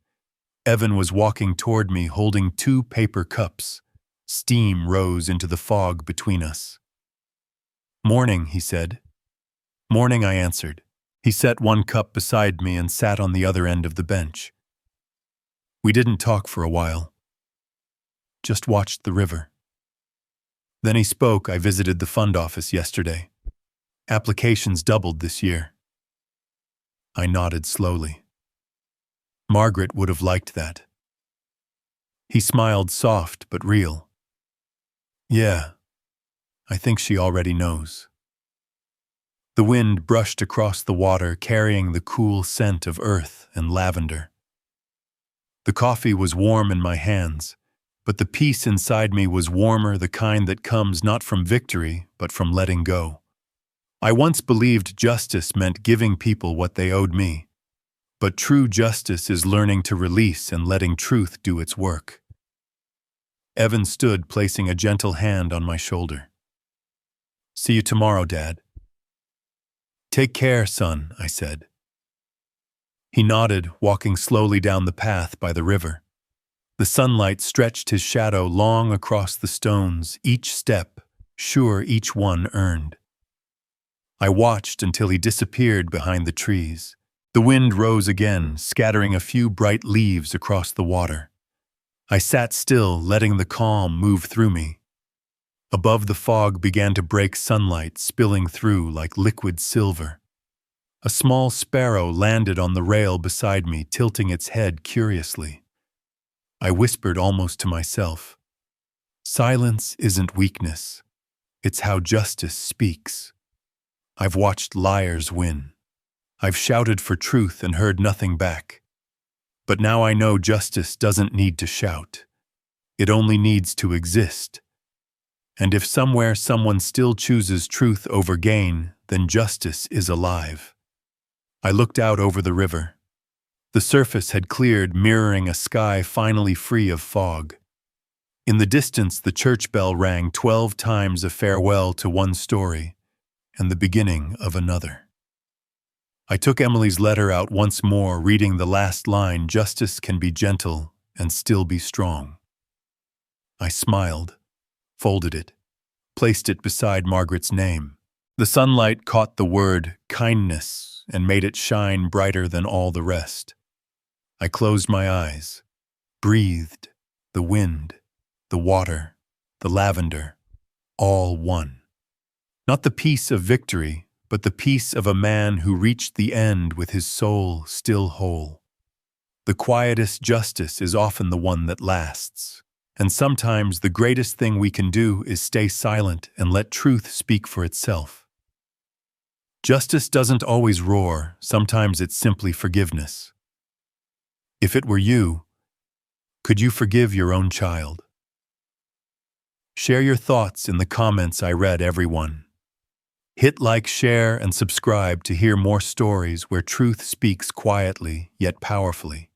Evan was walking toward me, holding 2 paper cups. Steam rose into the fog between us. "Morning," he said. "Morning," I answered. He set 1 cup beside me and sat on the other end of the bench. We didn't talk for a while. Just watched the river. Then he spoke. "I visited the fund office yesterday. Applications doubled this year." I nodded slowly. Margaret would have liked that. He smiled, soft but real. "Yeah, I think she already knows." The wind brushed across the water, carrying the cool scent of earth and lavender. The coffee was warm in my hands, but the peace inside me was warmer, the kind that comes not from victory, but from letting go. I once believed justice meant giving people what they owed me, but true justice is learning to release and letting truth do its work. Evan stood, placing a gentle hand on my shoulder. "See you tomorrow, Dad." "Take care, son," I said. He nodded, walking slowly down the path by the river. The sunlight stretched his shadow long across the stones, each step, sure each one earned. I watched until he disappeared behind the trees. The wind rose again, scattering a few bright leaves across the water. I sat still, letting the calm move through me. Above, the fog began to break sunlight, spilling through like liquid silver. A small sparrow landed on the rail beside me, tilting its head curiously. I whispered almost to myself, "Silence isn't weakness. It's how justice speaks." I've watched liars win. I've shouted for truth and heard nothing back. But now I know justice doesn't need to shout. It only needs to exist. And if somewhere someone still chooses truth over gain, then justice is alive. I looked out over the river. The surface had cleared, mirroring a sky finally free of fog. In the distance, the church bell rang 12 times, a farewell to one story and the beginning of another. I took Emily's letter out once more, reading the last line, "Justice can be gentle and still be strong." I smiled, folded it, placed it beside Margaret's name. The sunlight caught the word kindness and made it shine brighter than all the rest. I closed my eyes, breathed, the wind, the water, the lavender, all one. Not the peace of victory, but the peace of a man who reached the end with his soul still whole. The quietest justice is often the one that lasts. And sometimes the greatest thing we can do is stay silent and let truth speak for itself. Justice doesn't always roar, sometimes it's simply forgiveness. If it were you, could you forgive your own child? Share your thoughts in the comments. I read everyone. Hit like, share, and subscribe to hear more stories where truth speaks quietly yet powerfully.